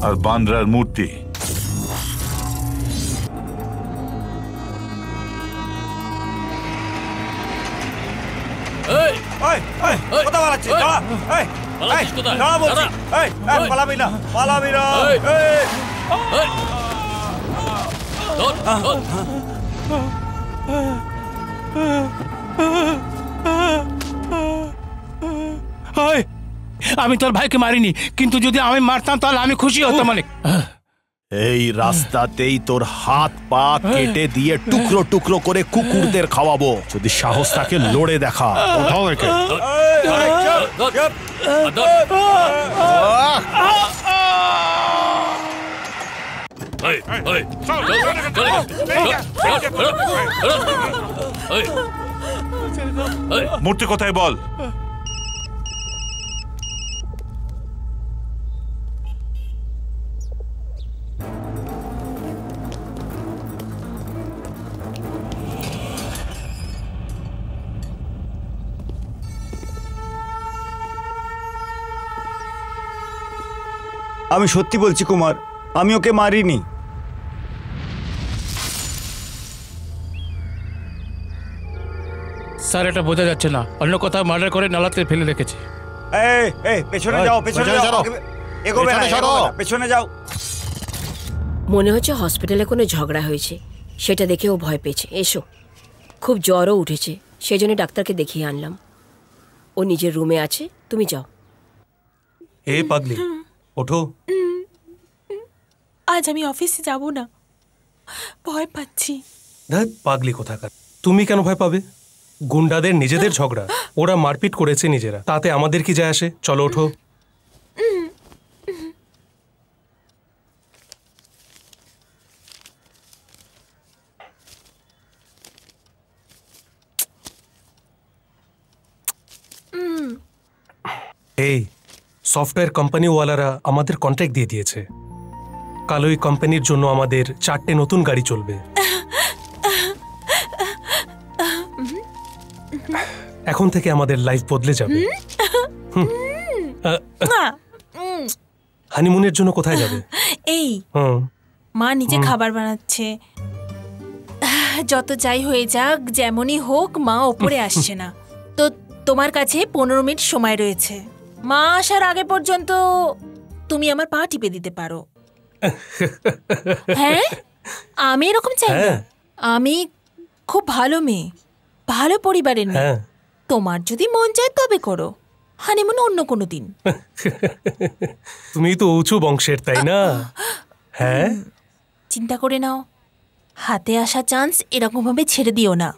আর বান্দ্রার মূর্তি। আমি তোর ভাইকে মারিনি, কিন্তু যদি আমি মারতাম তাহলে আমি খুশি হতাম অনেক। এই রাস্তাতেই তোর হাত পা কেটে দিয়ে টুকরো টুকরো করে কুকুরদের খাওয়াবো, যদি সাহস থাকে লড়ে দেখা। ওঠাও একে। মূর্তি কোথায় বল? আমি সত্যি বলছি কুমার, আমি ওকে মারিনি। স্যার, এটা বোঝা যাচ্ছে না, অন্য কোথাও মার্ডার করে নালাতে ফেলে রেখেছে। পেছনে যাও, পেছনে যাও, এগোবে না, পেছনে যাও। মনে হচ্ছে হসপিটালে কোনো ঝগড়া হয়েছে, সেটা দেখে ও ভয় পেয়েছে। এসো, খুব জ্বরও উঠেছে, সেই জন্য ডাক্তারকে দেখিয়ে আনলাম। ও নিজের রুমে আছে, তুমি যাও। এ পাগলি, ওঠো। আজ আমি অফিসে যাব না, ভয় পাচ্ছি। ধ্যাৎ, পাগলি কোথাকার। তুমি কেন ভয় পাবে? গুন্ডাদের নিজেদের ঝগড়া, ওরা মারপিট করেছে নিজেরা, তাতে আমাদের কি যায় আসে? চলো ওঠো। এই সফটওয়্যার কোম্পানিওয়ালারা আমাদের কন্ট্রাক্ট দিয়ে দিয়েছে। কাল ওই কোম্পানির জন্য আমাদের 4টে নতুন গাড়ি চলবে। এখন থেকে আমাদের লাইফ বদলে যাবে। হানিমুনের জন্য কোথায় যাবে? এই মা নিজে খাবার বানাচ্ছে। যত যাই হয়ে যাক, যেমনই হোক, মা ওপরে আসছে না। তো তোমার কাছে 15 মিনিট সময় রয়েছে। মা আসার আগে পর্যন্ত তুমি আমার পা টিপে দিতে পারো। হ্যাঁ, আমি এরকম চাই না। আমি খুব ভালো মেয়ে, ভালো পরিবারের মেয়ে। তোমার যদি মন চায় তবে করো, হানিমুন অন্য কোনো দিন। তুমি তো উঁচু বংশের, তাই না? হ্যাঁ, চিন্তা করে নাও, হাতে আসা চান্স এরকম ভাবে ছেড়ে দিও না।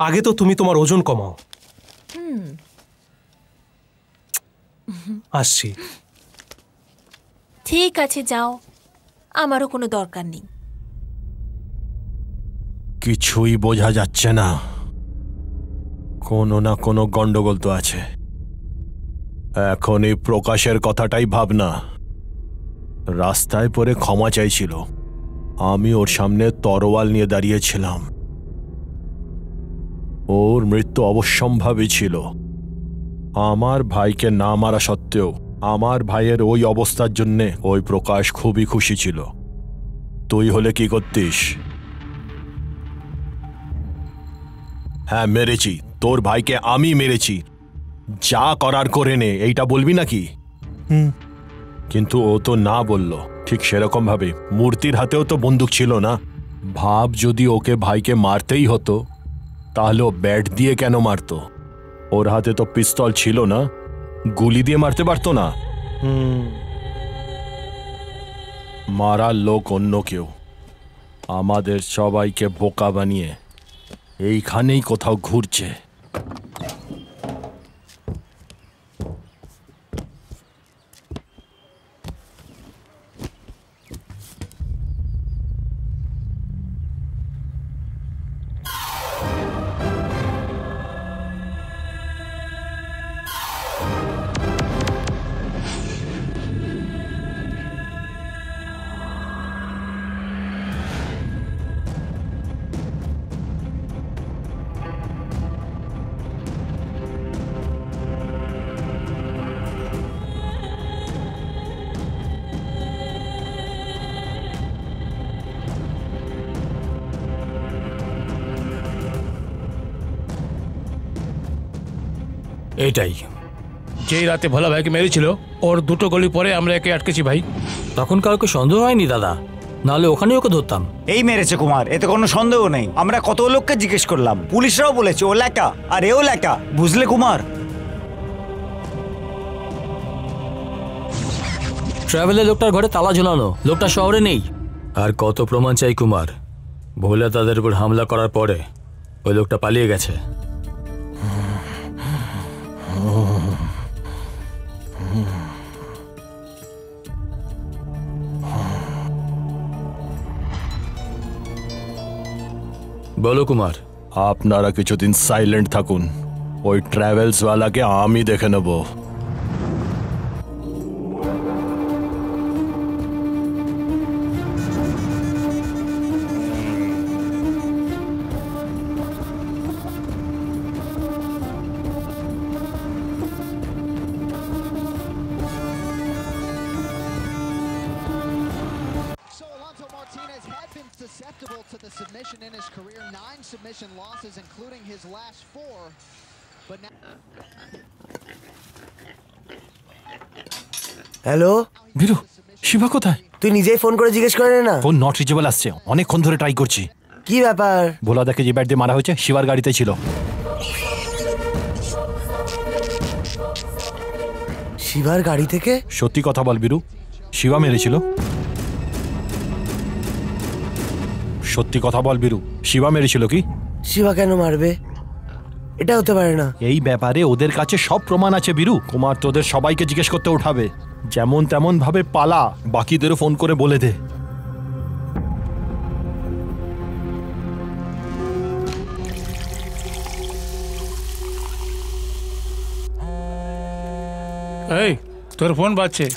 আগে তো তুমি তোমার ওজন কমাও। আসছি। ঠিক আছে, যাও, আমারও কোনো দরকার নেই। কিছুই বোঝা যাচ্ছে না, কোনো না কোনো গন্ডগোল তো আছে। এখন এই প্রকাশের কথাটাই ভাবনা। রাস্তায় পড়ে ক্ষমা চাইছিল, আমি ওর সামনে তরোয়াল নিয়ে দাঁড়িয়েছিলাম। ওর মৃত্যু অবশ্যম্ভাবী ছিল। আমার ভাইকে না মারা সত্ত্বেও আমার ভাইয়ের ওই অবস্থার জন্যে ওই প্রকাশ খুবই খুশি ছিল। তুই হলে কি করতিস? হ্যাঁ, মেরেছি, তোর ভাইকে আমি মেরেছি, যা করার করে নে, এইটা বলবি নাকি? কিন্তু ও তো না বলল। ঠিক সেরকম ভাবে মূর্তির হাতেও তো বন্দুক ছিল না। ভাব, যদি ওকে ভাইকে মারতেই হতো তাহলে ও ব্যাট দিয়ে কেন মারতো? ওর হাতে তো পিস্তল ছিল না, গুলি দিয়ে মারতে পারতো না। মারার লোক অন্য কেউ। আমাদের সবাইকে বোকা বানিয়ে এইখানেই কোথাও ঘুরছে। এটাই যেই রাতে ভোলা ভাইকে মেরেছিল, ওর দুটো গলি পরে আমরা একে আটকেছি ভাই। তখন কাউকে সন্দেহ হয়নি দাদা, নাহলে ওখানে ওকে ধরতাম। এই মেরেছে কুমার, এতে কোনো সন্দেহ নেই। আমরা কত লোককে জিজ্ঞেস করলাম, পুলিশরাও বলেছে ও লেখা, আর এও লেখা, বুঝলে কুমার? ট্রাভেলের লোকটার ঘরে তালা ঝোলানো, লোকটা শহরে নেই। আর কত প্রমাণ চাই কুমার? ভোলা তাদের উপর হামলা করার পরে ওই লোকটা পালিয়ে গেছে। বলো কুমার। আপনারা কিছুদিন সাইলেন্ট থাকুন, ওই ট্রাভেলসওয়ালাকে আমি দেখে নেব। Susceptible to the submission in his career, 9 submission losses, including his last 4. But now. Hello বীরু, শিবা কোথায়? তুই নিজেই ফোন করে জিজ্ঞেস করে না? ফোন নট রিচেবল আসছে, অনেকক্ষণ ধরে ট্রাই করছি। কি ব্যাপার? ভোলা দেখে যে ব্যাট দিয়ে মারা হয়েছে শিবার গাড়িতে ছিল। শিবার গাড়ি থেকে? সত্যি কথা বল বীরু, শিবা মেরেছিল? সত্যি কথা বল বীরু, শিবা মেরেছিল কি? শিবা কেন মারবে? এটা হতে পারে না। এই ব্যাপারে ওদের কাছে সব প্রমাণ আছে বীরু। কুমার তোদের সবাইকে জিজ্ঞেস করতে উঠাবে, যেমন তেমন ভাবে পালা, বাকিদেরও ফোন করে বলে দে। এই তোর ফোন বাজছে।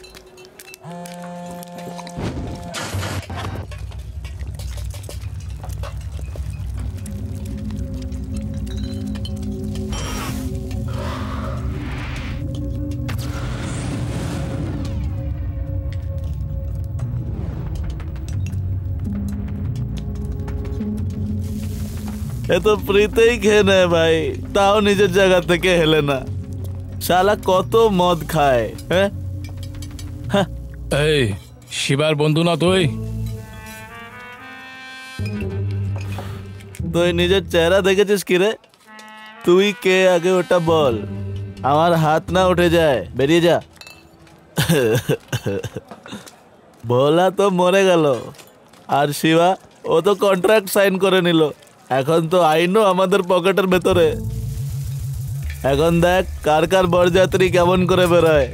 এ তো ফ্রিতেই খেয়ে নেয় ভাই, তাও নিজের জায়গা থেকে হেলে না। শালা কত মদ খায়। হ্যাঁ, এই শিবার বন্ধু না তুই? তুই নিজের চেহারা দেখেছিস কি রে? তুই কে আগে ওটা বল, আমার হাত না উঠে যায়। বেরিয়ে যা। ভোলা তো মরে গেল, আর শিবা ও তো কন্ট্রাক্ট সাইন করে নিল। এখন তো আইনও আমাদের পকেটের ভেতরে। এখন দেখ কার কার বরযাত্রী কেমন করে বেরোয়।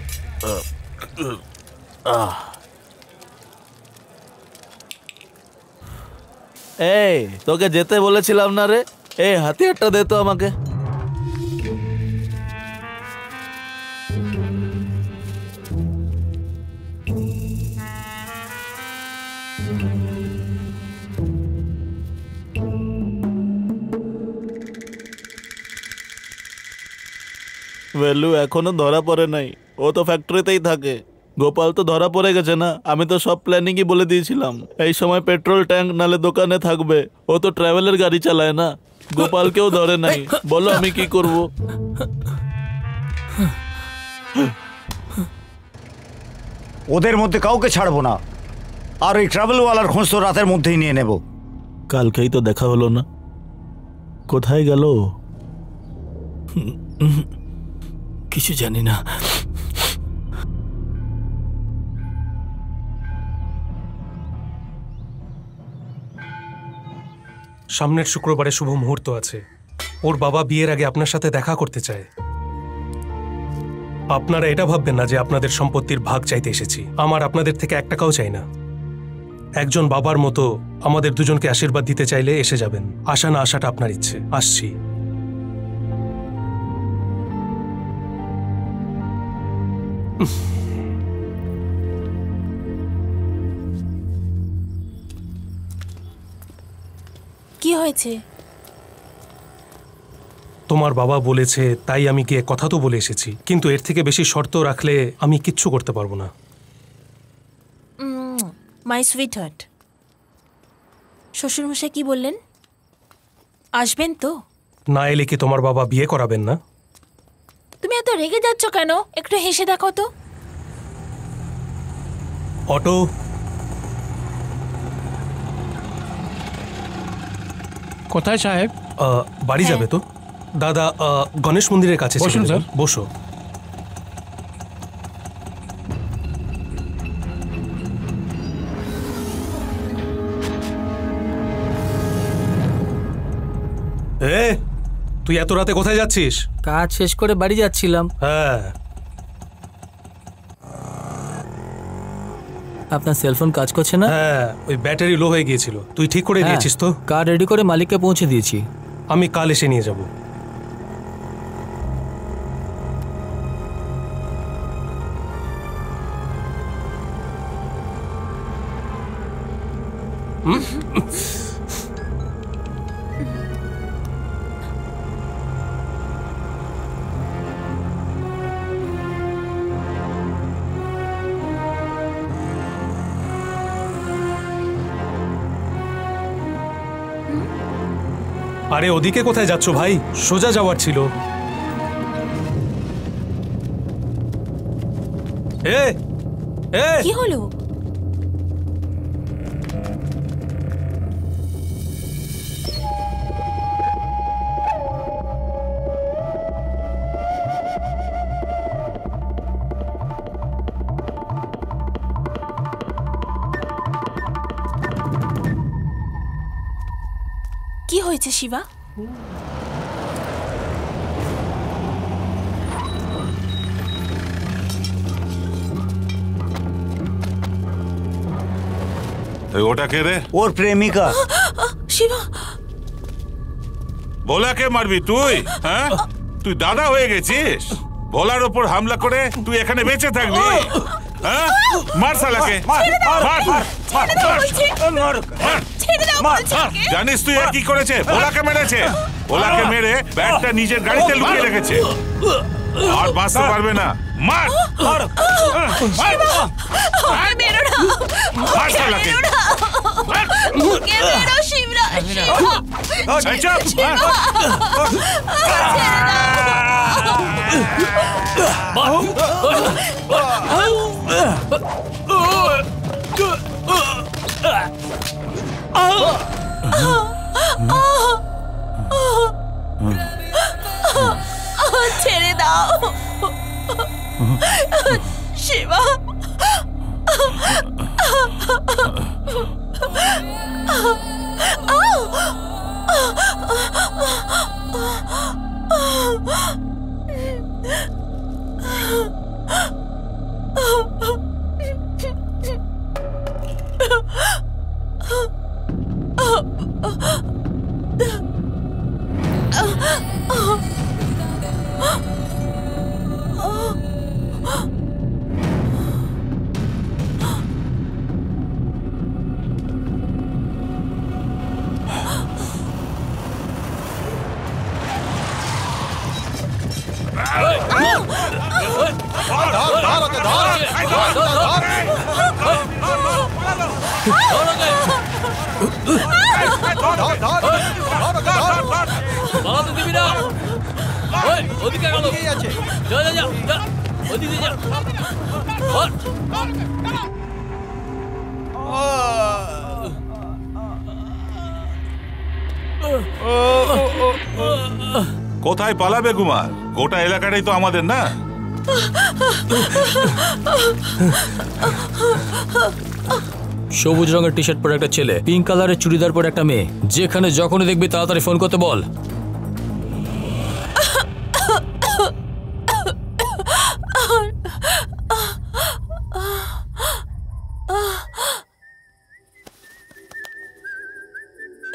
এই তোকে যেতে বলেছিলাম না রে, এই হাতিয়ারটা দে তো আমাকে। ভেলু এখনো ধরা পড়ে নাই, ও তো ফ্যাক্টরিতেই থাকে। গোপাল তো ধরা পড়ে গেছে না, আমি তো সব প্ল্যানিংই বলে দিয়েছিলাম। এই সময় পেট্রোল ট্যাঙ্ক নালে দোকানে থাকবে, ও তো ট্রাভেলের গাড়ি চালায় না। গোপালকেও ধরে নাই, বলো আমি কি করব? ওদের মধ্যে কাউকে ছাড়বো না, আর ওই ট্রাভেলওয়ালার খোঁজ তো রাতের মধ্যেই নিয়ে নেব। কালকেই তো দেখা হলো না, কোথায় গেল? কিছু জানি না। সামনের শুক্রবারে শুভ মুহূর্ত আছে। ওর বাবা বিয়ের আগে আপনার সাথে দেখা করতে চায়। আপনারা এটা ভাববেন না যে আপনাদের সম্পত্তির ভাগ চাইতে এসেছি। আমার আপনাদের থেকে 1 টাকাও চাই না। একজন বাবার মতো আমাদের দুজনকে আশীর্বাদ দিতে চাইলে এসে যাবেন। আসা না আসাটা আপনার ইচ্ছে। আসছি। কি হয়েছে? তোমার বাবা বলেছে তাই আমি গিয়ে কথা তো বলে এসেছি, কিন্তু এর থেকে বেশি শর্ত রাখলে আমি কিচ্ছু করতে পারবো না। মাই সুইট হার্ট, শ্বশুরমশাই কি বললেন? আসবেন তো? না এলে কি তোমার বাবা বিয়ে করাবেন না? তুমি এত রেগে যাচ্ছ কেন? একটু হেসে দেখো তো। অটো, কোথায় সাহেব? বাড়ি যাবে তো? দাদা, গণেশ মন্দিরের কাছে। বসুন স্যার। বসো। তুই এত রাতে কোথায় যাচ্ছিস? কাজ শেষ করে বাড়ি যাচ্ছিলাম। হ্যাঁ। আপনার সেলফোন কাজ করছে না? হ্যাঁ, ওই ব্যাটারি লো হয়ে গিয়েছিল। তুই ঠিক করে দিয়েছিস তো? কার রেডি করে মালিককে পৌঁছে দিয়েছি। আমি কাল এসে নিয়ে যাব। আরে ওদিকে কোথায় যাচ্ছ ভাই? সোজা যাওয়ার ছিল। কি হলো? কি হয়েছে শিবা? ওটা কে রে? ওর প্রেমিকা। শিবা, ভোলাকে মারবি তুই? হ্যাঁ, তুই দাদা হয়ে গেছিস? ভোলার ওপর হামলা করে তুই এখানে বেঁচে থাকবি? হ্যাঁ, মার শালাকে। জানিস তুই কি করেছে? ভোলাকে মেরেছে। ভোলাকে মেরে ব্যাগটা নিজের গাড়িতে লুকিয়ে রেখেছে। আর বাঁচতে পারবে না। মার মার শালাকে। ছেড়ে দাও শিবা। কোথায় পালাবে কুমার? গোটা এলাকাটাই তো আমাদের, না? সবুজ রঙের টি শার্ট পরে একটা ছেলে, পিঙ্ক কালারের চুড়িদার পরে একটা মেয়ে। যেখানে যখনই দেখবি তাড়াতাড়ি ফোন করতে বল।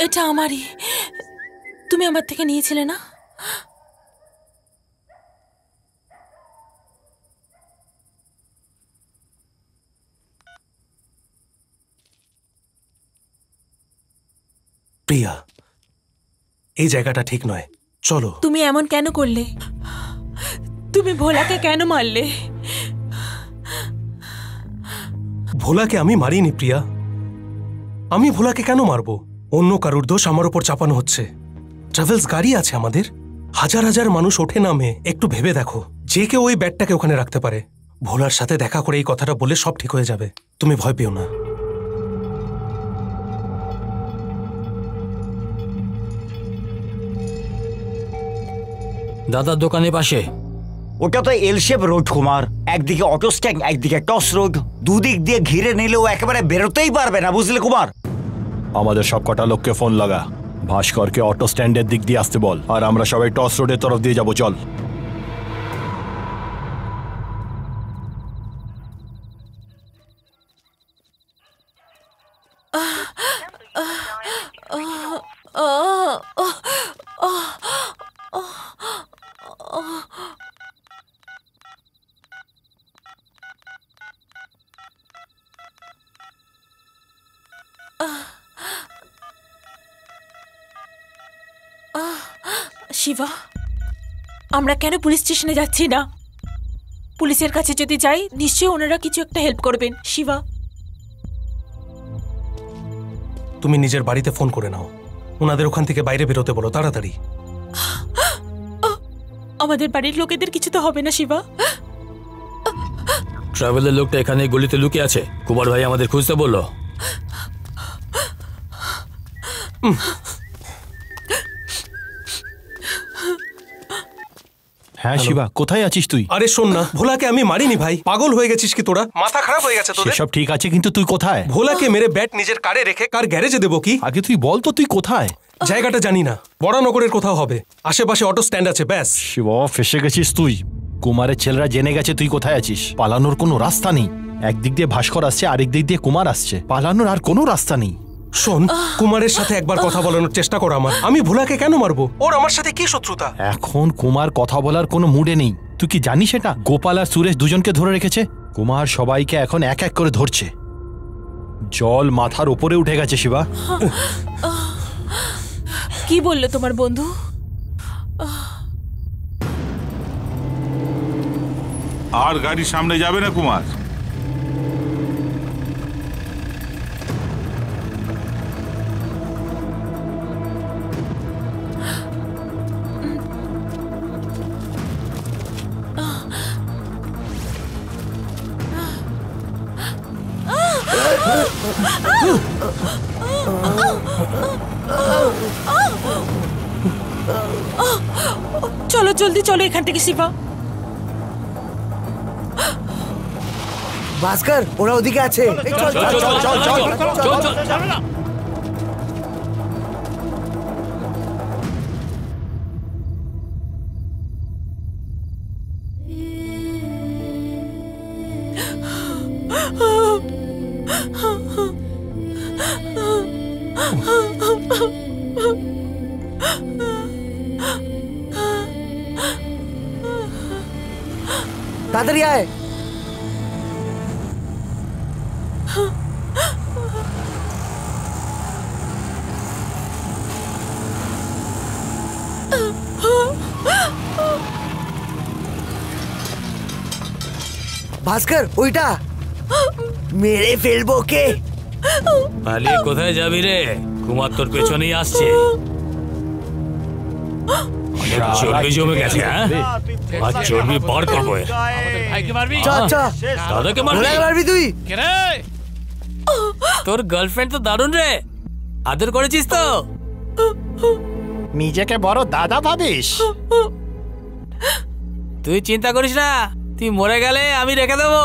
এটা আমারই। তুমি আমার থেকে নিয়েছিলে না? প্রিয়া, এই জায়গাটা ঠিক নয়, চলো। তুমি এমন কেন করলে? তুমি ভোলাকে কেন মারলে? ভোলাকে আমি মারিনি প্রিয়া। আমি ভোলাকে কেন মারবো? অন্য কারুর দোষ আমার উপর চাপানো হচ্ছে। ট্রাভেলস গাড়ি আছে আমাদের, হাজার হাজার মানুষ ওঠে নামে। একটু ভেবে দেখো, যে কেউ ওই ব্যাগটাকে ওখানে রাখতে পারে। ভোলার সাথে দেখা করে এই কথাটা বলে সব ঠিক হয়ে যাবে। তুমি ভয় পেও না। দাদার দোকানের পাশে। ওটা তো এল শেপ রোড কুমার, একদিকে অটো স্ট্যান্ড, একদিকে টস রোড। দুদিক দিয়ে ঘিরে নিলেও একেবারে বেরোতেই পারবে না, বুঝলে কুমার? আমাদের সব কটা লোককে ফোন লাগা, ভাস্করকে অটো স্ট্যান্ডের দিক দিয়ে আসতে বল, আর আমরা সবাই টস রোডের তরফ দিয়ে যাবো। চল। শিবা, আমরা কেন পুলিশ স্টেশনে যাচ্ছি না? পুলিশের কাছে যদি যাই, নিশ্চয়ই ওনারা কিছু একটা হেল্প করবেন। শিবা, তুমি নিজের বাড়িতে ফোন করে নাও, ওনাদের ওখান থেকে বাইরে বেরোতে বলো তাড়াতাড়ি। আমাদের বাড়ির লোকেদের কিছু তো হবে না শিবা? ট্রাভেলের লোকটা এখানে গলিতে লুকিয়ে আছে। কুমার ভাই আমাদের খুঁজতে বললো। হ্যাঁ শিবা, কোথায় আছিস তুই? আরে শোন না, ভোলাকে আমি মারিনি ভাই। পাগল হয়ে গেছিস কি তোরা? মাথা খারাপ হয়ে গেছে তোদের? সব ঠিক আছে, কিন্তু তুই কোথায়? ভোলাকে মেরে ব্যাট নিজের কারে রেখে কার গ্যারেজে দেবো কি? আগে তুই বল তো তুই কোথায়? জায়গাটা জানি না, বড়নগরের কোথাও হবে। আশেপাশে অটো স্ট্যান্ড আছে, ব্যাস। শিবা, ফেসে গেছিস তুই। কুমারের ছেলেরা জেনে গেছে তুই কোথায় আছিস। পালানোর কোনো রাস্তা নেই। একদিক দিয়ে ভাস্কর আসছে, আরেক দিক দিয়ে কুমার আসছে। পালানোর আর কোনো রাস্তা নেই। শোন, কুমারের সাথে একবার কথা বলানোর চেষ্টা কর আমার। আমি ভোলাকে কেন মারবো? ওর আমার সাথে কি শত্রুতা? এখন কুমার কথা বলার কোনো মুডে নেই। তুই কি জানিস এটা? গোপাল আর সুরেশ দুজনকে ধরে রেখেছে। কুমার সবাইকে এখন এক এক করে ধরছে। জল মাথার উপরে উঠে গেছে শিবা। কি বললো তোমার বন্ধু? আর গাড়ি সামনে যাবে না কুমার। চলো জলদি চলো এখান থেকে শিবা। ভাস্কর, ওরা ওদিকে আছে। এই চল চল চল চল চল চল চল না। তাড়াতাড়ি আয়। ভাস্কর ওইটা মেরে ফেলবো ওকে। পালিয়ে কোথায় যাবি রে? কুমার তোর পেছনেই আসছে। চর্বি জমে গেছে, হ্যাঁ? আর চর্বি বার করবো। দাদাকে মারবি তুই? তোর গার্লফ্রেন্ড তো দারুণ রে, আদর করেছিস তো? নিজেকে বড় দাদা ভাবিস? তুই চিন্তা করিস না, তুই মরে গেলে আমি রেখে দেবো।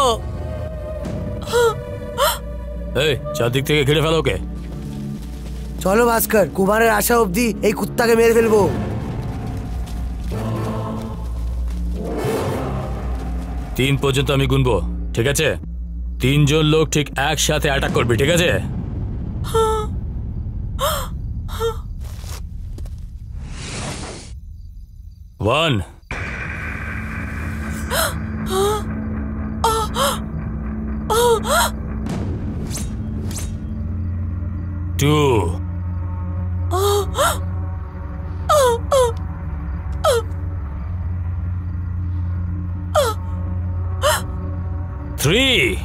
এই চারদিক থেকে ঘিরে ফেলো ওকে। চলো ভাস্কর, কুমারের আশা অবধি এই কুত্তাকে মেরে ফেলবো। 3 পর্যন্ত আমি গুনবো, ঠিক আছে? 3 জন লোক ঠিক একসাথে অ্যাটাক করবি, ঠিক আছে? One. 2. 3.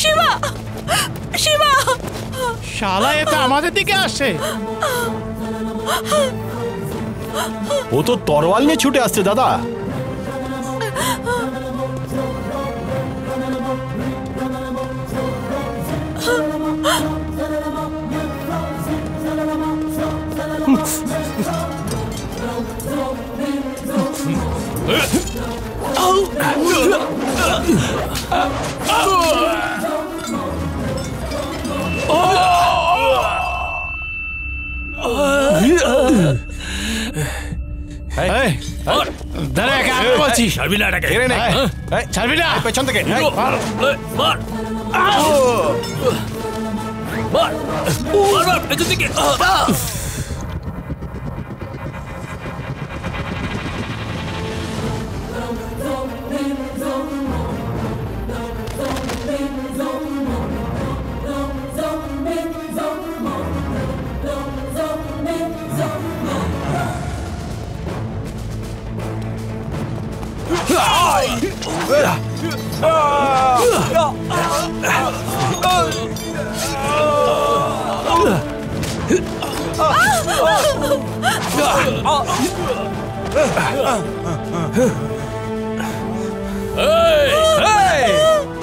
শিবা, শিবা! শালা এটা আমাদের দিকে আসছে। ও তো তরোয়াল নিয়ে ছুটে আসছে দাদা। ছাড়বি না এটাকে। ছাড়বি না, পেছন থেকে পেছন থেকে।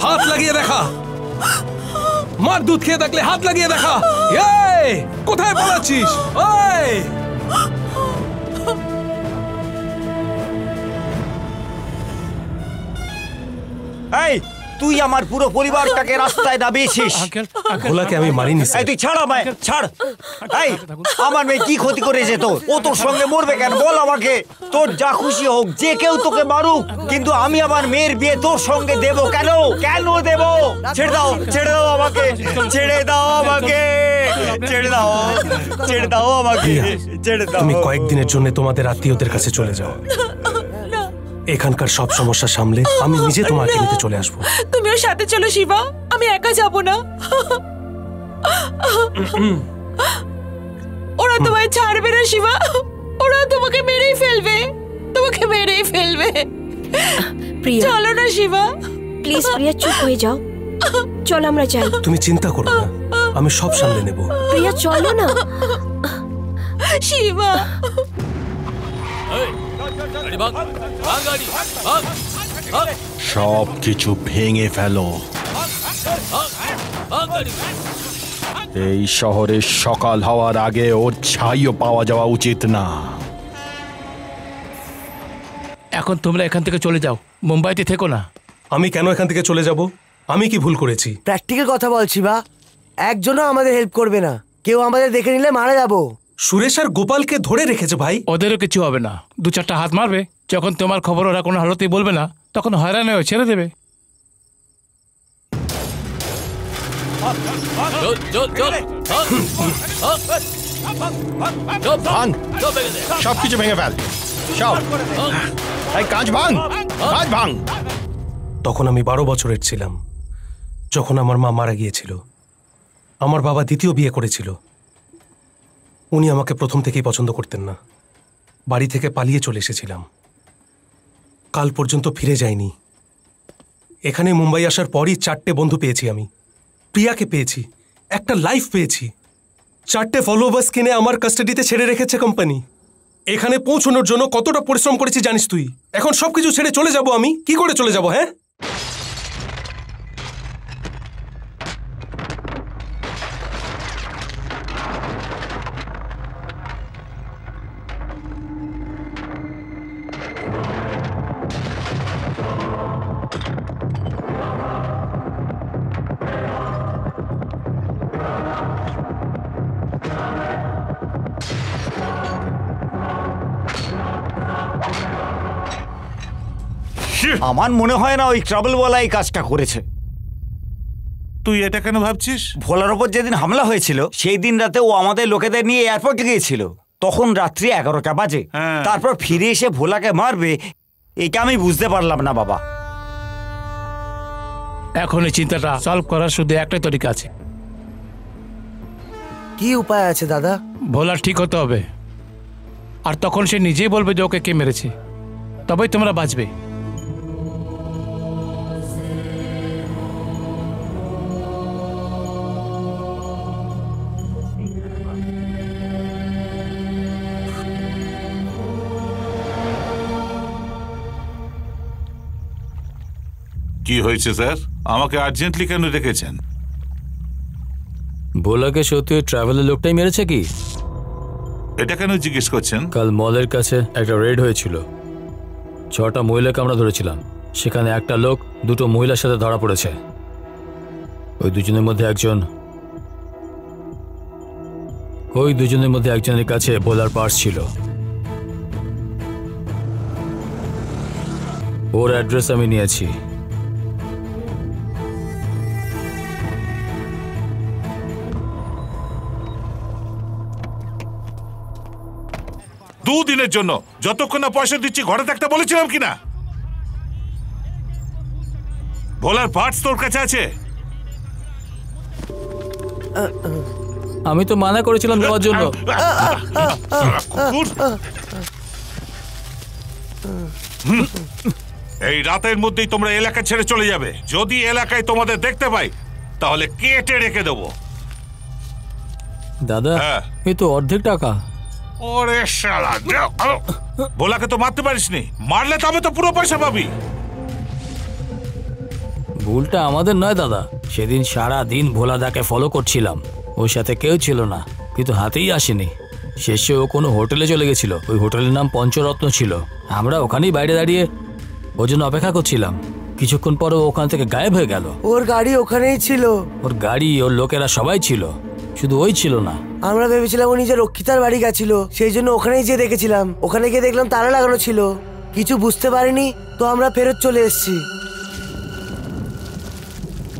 হাত লাগিয়ে দেখা, মার দুধ খেয়ে থাকলে হাত লাগিয়ে দেখা। কোথায় পালাচ্ছিস? এই তুই আমার পুরো পরিবারটাকে রাস্তায় নামিয়েছিস। ভোলাকে আমি মারিনি। এই তুই ছাড় আমায়, ছাড়। এই আমার মেয়ে কি ক্ষতি করেছে তোর? ও তোর সঙ্গে মরবে কেন বল আমাকে? তোর যা খুশি হোক, যে কেউ তোকে মারুক, কিন্তু আমি আমার মেয়ের বিয়ে তোর সঙ্গে দেব কেন? কেন দেব? ছেড়ে দাও, ছেড়ে দাও আমাকে, ছেড়ে দাও আমাকে, ছেড়ে দাও, ছেড়ে দাও আমাকে, ছেড়ে দাও। তুমি কয়েকদিনের জন্য তোমাদের আত্মীয়দের কাছে চলে যাও। এখানকার সব সমস্যা সামলে আমি নিজে তোমাকে নিতে চলে আসবো। তুমিও সাথে চলো শিবা, আমি একা যাব না। ওরা তোমায় ছাড়বে না শিবা, ওরা তোমাকে মেরেই ফেলবে, তোমাকে মেরেই ফেলবে। চলো না শিবা, প্লিজ প্রিয়া চুপ হয়ে যাও, চলো আমরা যাই। তুমি চিন্তা করো না, আমি সব সামলে নেব। প্রিয়া চলো না। শিবা, সব কিছু ভেঙে ফেলো। এই শহরে সকাল হওয়ার আগে ওর ছাইও পাওয়া যাওয়া উচিত না। এখন তোমরা এখান থেকে চলে যাও, মুম্বাইতে থেকো না। আমি কেন এখান থেকে চলে যাব? আমি কি ভুল করেছি? প্র্যাকটিক্যাল কথা বলছি বা, একজনও আমাদের হেল্প করবে না, কেউ আমাদের দেখে নিলে মারা যাবো। সুরেশ আর গোপালকে ধরে রেখেছে ভাই। ওদেরও কিছু হবে না, 2-4টা হাত মারবে, যখন তোমার খবর ওরা কোনো হালতেই বলবে না, তখন হয়রান হয়ে ছেড়ে দেবে। সব কিছু ভেঙে ফেল, সব। এই কাঁচ ভাঙ, কাঁচ ভাঙ। তখন আমি 12 বছরের ছিলাম, যখন আমার মা মারা গিয়েছিল। আমার বাবা দ্বিতীয় বিয়ে করেছিল। উনি আমাকে প্রথম থেকেই পছন্দ করতেন না। বাড়ি থেকে পালিয়ে চলে এসেছিলাম। কাল পর্যন্ত ফিরে যাইনি। এখানে মুম্বাই আসার পরই 4টে বন্ধু পেয়েছি আমি। প্রিয়াকে পেয়েছি, একটা লাইফ পেয়েছি, 4টে ফলোয়ার্স কিনে আমার কাস্টাডিতে ছেড়ে রেখেছে কোম্পানি। এখানে পৌঁছানোর জন্য কতটা পরিশ্রম করেছি জানিস তুই? এখন সবকিছু ছেড়ে চলে যাব আমি? কি করে চলে যাব? হ্যাঁ, আমার মনে হয় না ওই ট্রাভেলওয়ালা এই কাজটা করেছে। তুই এটা কেন ভাবছিস? ভোলার ওপর যেদিন হামলা হয়েছিল সেই দিন রাতে ও আমাদের লোকেদের নিয়ে এয়ারপোর্টে গিয়েছিল। তখন রাত্রি 11টা বাজে। তারপর ফিরে এসে ভোলাকে মারবে, এটা আমি বুঝতে পারলাম না বাবা। এখন এই চিন্তাটা সলভ করার শুধু একটাই তরিকা আছে। কি উপায় আছে দাদা? ভোলা ঠিক হতে হবে, আর তখন সে নিজেই বলবে যে ওকে কে মেরেছে, তবেই তোমরা বাঁচবে। কি হয়েছে স্যার? আমাকে আর্জেন্টলি কেন ডেকেছেন? ভোলাকে সত্যি ওই ট্রাভেলের লোকটাই মেরেছে কি? এটা কেন জিজ্ঞেস করছেন? কাল মলের কাছে একটা রেড হয়েছিল, 6টা মহিলাকে আমরা ধরেছিলাম। সেখানে একটা লোক 2টো মহিলার সাথে ধরা পড়েছে। ওই দুজনের মধ্যে একজনের কাছে ভোলার পার্স ছিল। ওর অ্যাড্রেস আমি নিয়েছি। দুদিনের জন্য যতক্ষণ না পয়সা দিচ্ছি ঘরে থাকতে বলেছিলাম কিনা? ভোলার পার্টস তোর কাছে আছে? আমি তো মানা করেছিলাম দেওয়ার জন্য। এই রাতের মধ্যেই তোমরা এলাকা ছেড়ে চলে যাবে। যদি এলাকায় তোমাদের দেখতে পাই তাহলে কেটে রেখে দেবো। দাদা, এই তো অর্ধেক টাকা। ওরে শালা, ভোলাকে তো মারতে পারিসনি, মারলে তবে তো পুরো পয়সা পাবি। ভুলটা আমাদের নয় দাদা। সেদিন সারা দিন ভোলাদাকে ফলো করছিলাম, ওর সাথে কেউ ছিল না, কিন্তু হাতেই আসেনি। শেষে ও কোনো হোটেলে চলে গেছিল। ওই হোটেলের নাম পঞ্চরত্ন ছিল। আমরা ওখানেই বাইরে দাঁড়িয়ে ওর জন্য অপেক্ষা করছিলাম। কিছুক্ষণ পর ও ওখান থেকে গায়েব হয়ে গেল। ওর গাড়ি ওখানেই ছিল। ওর গাড়ি, ওর লোকেরা সবাই ছিল, শুধু ওই ছিল না। আমরা ভেবেছিলাম ও নিজের রক্ষিতার বাড়ি গেছিল, সেই জন্য ওখানেই যেয়ে দেখেছিলাম। ওখানে গিয়ে দেখলাম তালা লাগানো ছিল, কিছু বুঝতে পারিনি, তো আমরা ফেরত চলে এসেছি।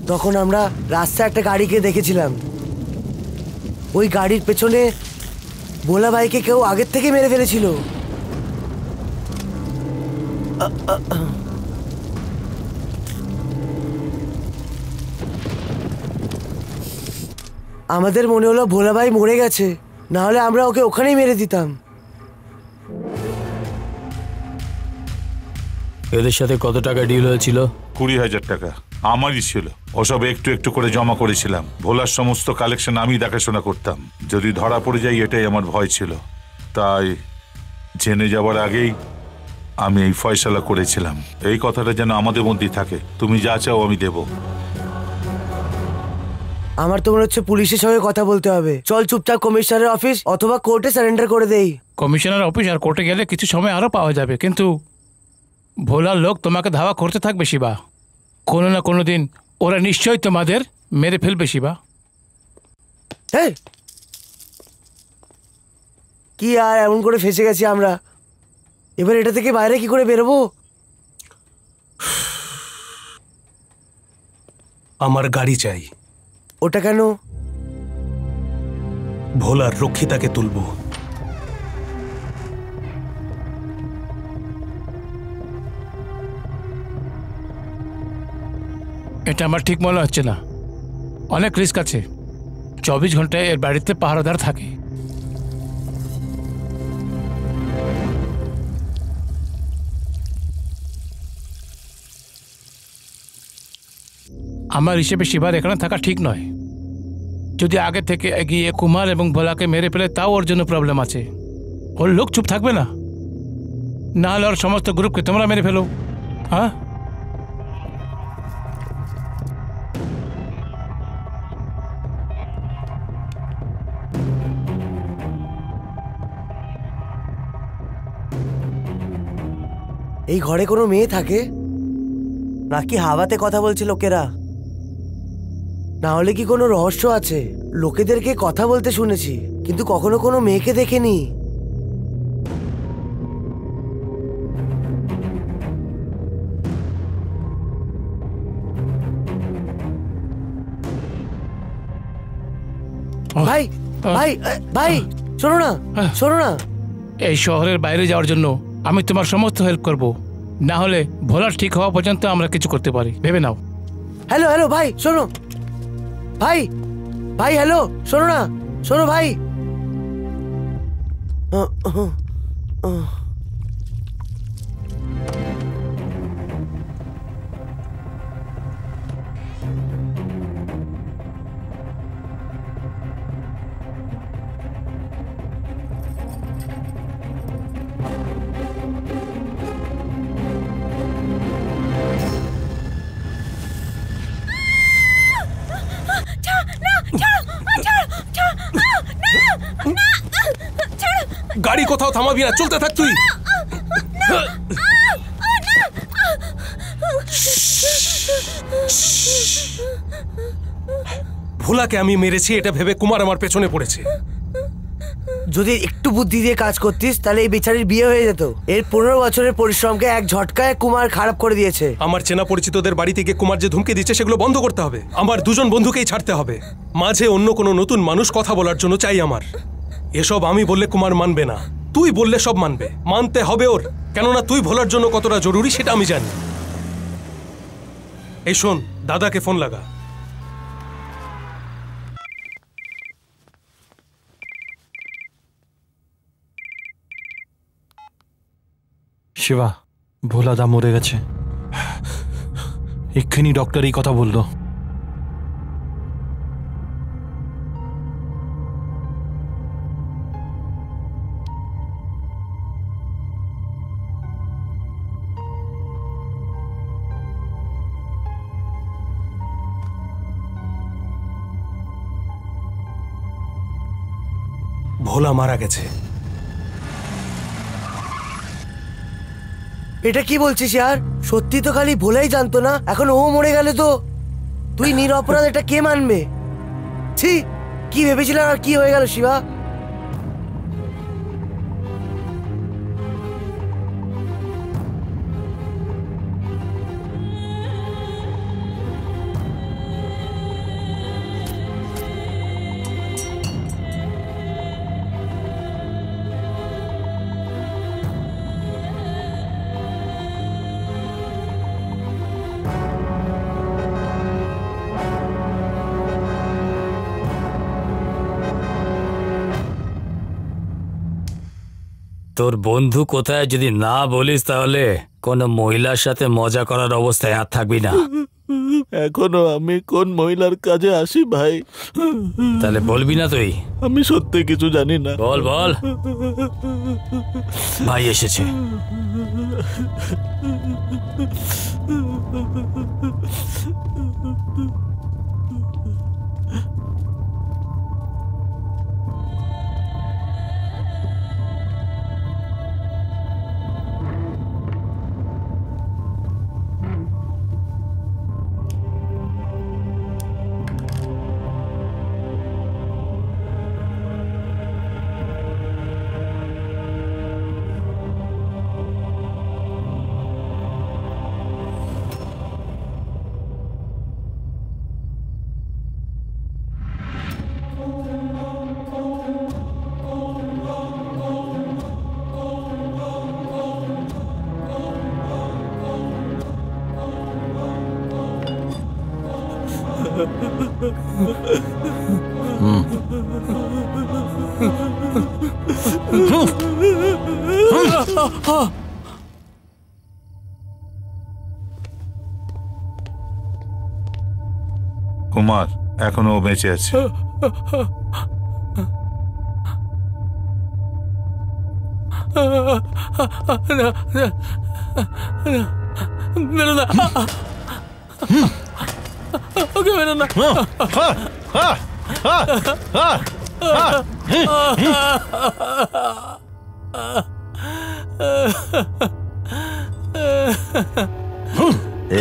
তখন আমরা রাস্তায় একটা গাড়িকে দেখেছিলাম। ওই গাড়ির পেছনে ভোলা ভাইকে কেউ আগের থেকে মেরে ফেলেছিল। আমাদের মনে হলো ভোলা ভাই মরে গেছে, না হলে আমরা ওকে ওখানেই মেরে দিতাম। এদের সাথে কত টাকা ডিল হয়েছিল? 20,000 টাকা আমারই ছিল। ওসব একটু একটু করে জমা করেছিলাম। ভোলার সমস্ত কালেকশন আমি দেখাশোনা করতাম। যদি ধরা পড়ে যাই এটাই আমার ভয় ছিল, তাই জেনে যাওয়ার আগেই আমি এই ফয়সালা করেছিলাম। এই কথাটা যেন আমাদের মধ্যেই থাকে। তুমি যা চাও আমি দেব। আমার তো মনে হচ্ছে পুলিশের সঙ্গে কথা বলতে হবে। চল চুপচাপ কমিশনারের অফিস অথবা কোর্টে সারেন্ডার করে দেই। কমিশনার অফিস আর কোর্টে গেলে কিছু সময় আরো পাওয়া যাবে, কিন্তু ভোলার লোক তোমাকে ধাওয়া করতে থাকবে শিবা। কোনো না কোনো দিন ওরা নিশ্চয়ই তোমাদের মেরে ফেলবে শিবা। কি আর এমন করে ফেসে গেছি আমরা, এবার এটা থেকে বাইরে কি করে বেরোবো? আমার গাড়ি চাই। ওটা কেন? ভোলার রক্ষিতাকে তুলবো। এটা আমার ঠিক মনে হচ্ছে না, অনেক রিস্ক আছে। 24 ঘন্টায় এর বাড়িতে পাহারাদার থাকে। আমার হিসেবে শিবার এখানে থাকা ঠিক নয়। যদি আগে থেকে এগিয়ে কুমার এবং ভোলাকে মেরে ফেলে তাও ওর জন্য প্রবলেম আছে। ওর লোক চুপ থাকবে না, না হলে ওর সমস্ত গ্রুপকে তোমরা মেরে ফেলো। হ্যাঁ, এই ঘরে কোনো মেয়ে থাকে নাকি হাওয়াতে কথা বলছে লোকেরা? না হলে কি কোনো রহস্য আছে? লোকেদেরকে কথা বলতে শুনেছি, কিন্তু কখনো কোনো মেয়েকে দেখিনি। ভাই ভাই ভাই, শোনো না, শোনো না। এই শহরের বাইরে যাওয়ার জন্য আমি তোমার সমস্ত হেল্প করব, না হলে ভোলার ঠিক হওয়া পর্যন্ত আমরা কিছু করতে পারি, ভেবে নাও। হ্যালো হ্যালো ভাই, শোনো ভাই, ভাই হ্যালো, শোনো না, শোনো ভাই। গাড়ি কোথাও থামাবি না, চলতে থাক তুই। ভোলাকে আমি মেরেছি এটা ভেবে কুমার আমার পেছনে পড়েছে। যদি একটু বুদ্ধি দিয়ে কাজ করতিস তাহলে এই বেচারির বিয়ে হয়ে যেত। এর 15 বছরের পরিশ্রমকে এক ঝটকায় কুমার খারাপ করে দিয়েছে। আমার চেনা পরিচিতদের বাড়িতে গিয়ে কুমার যে ধুমকে দিচ্ছে সেগুলো বন্ধ করতে হবে। আমার দুজন বন্ধুকেই ছাড়তে হবে, মাঝে অন্য কোনো নতুন মানুষ কথা বলার জন্য চাই আমার। এসব আমি বললে কুমার মানবে না, তুই বললে সব মানবে। মানতে হবে ওর, কেননা তুই ভোলার জন্য কতটা জরুরি সেটা আমি জানি। এই শোন, দাদাকে ফোন লাগা। শিবা, ভোলাদা মরে গেছে। এক্ষুনি ডক্টর এই কথা বললো। ভোলা মারা গেছে। এটা কি বলছিস यार? সত্যি তো খালি ভোলাই জানতো না, এখন ও মরে গেল তো তুই নিরপরাধ এটা কে মানবে? ছি, কি ভেবেছিলাম আর কি হয়ে গেল শিবা? তোর বন্ধু কোথায় যদি না বলিস তাহলে কোন মহিলার সাথে মজা করার অবস্থায় আর থাকবি না। এখনো আমি কোন মহিলার কাজে আসি ভাই? তাহলে বলবি না তুই? আমি সত্যি কিছু জানি না। বল বল। ভাই এসেছে। কুমার এখনো ও বেঁচে আছে। মেরো না, ওকে মেরো না।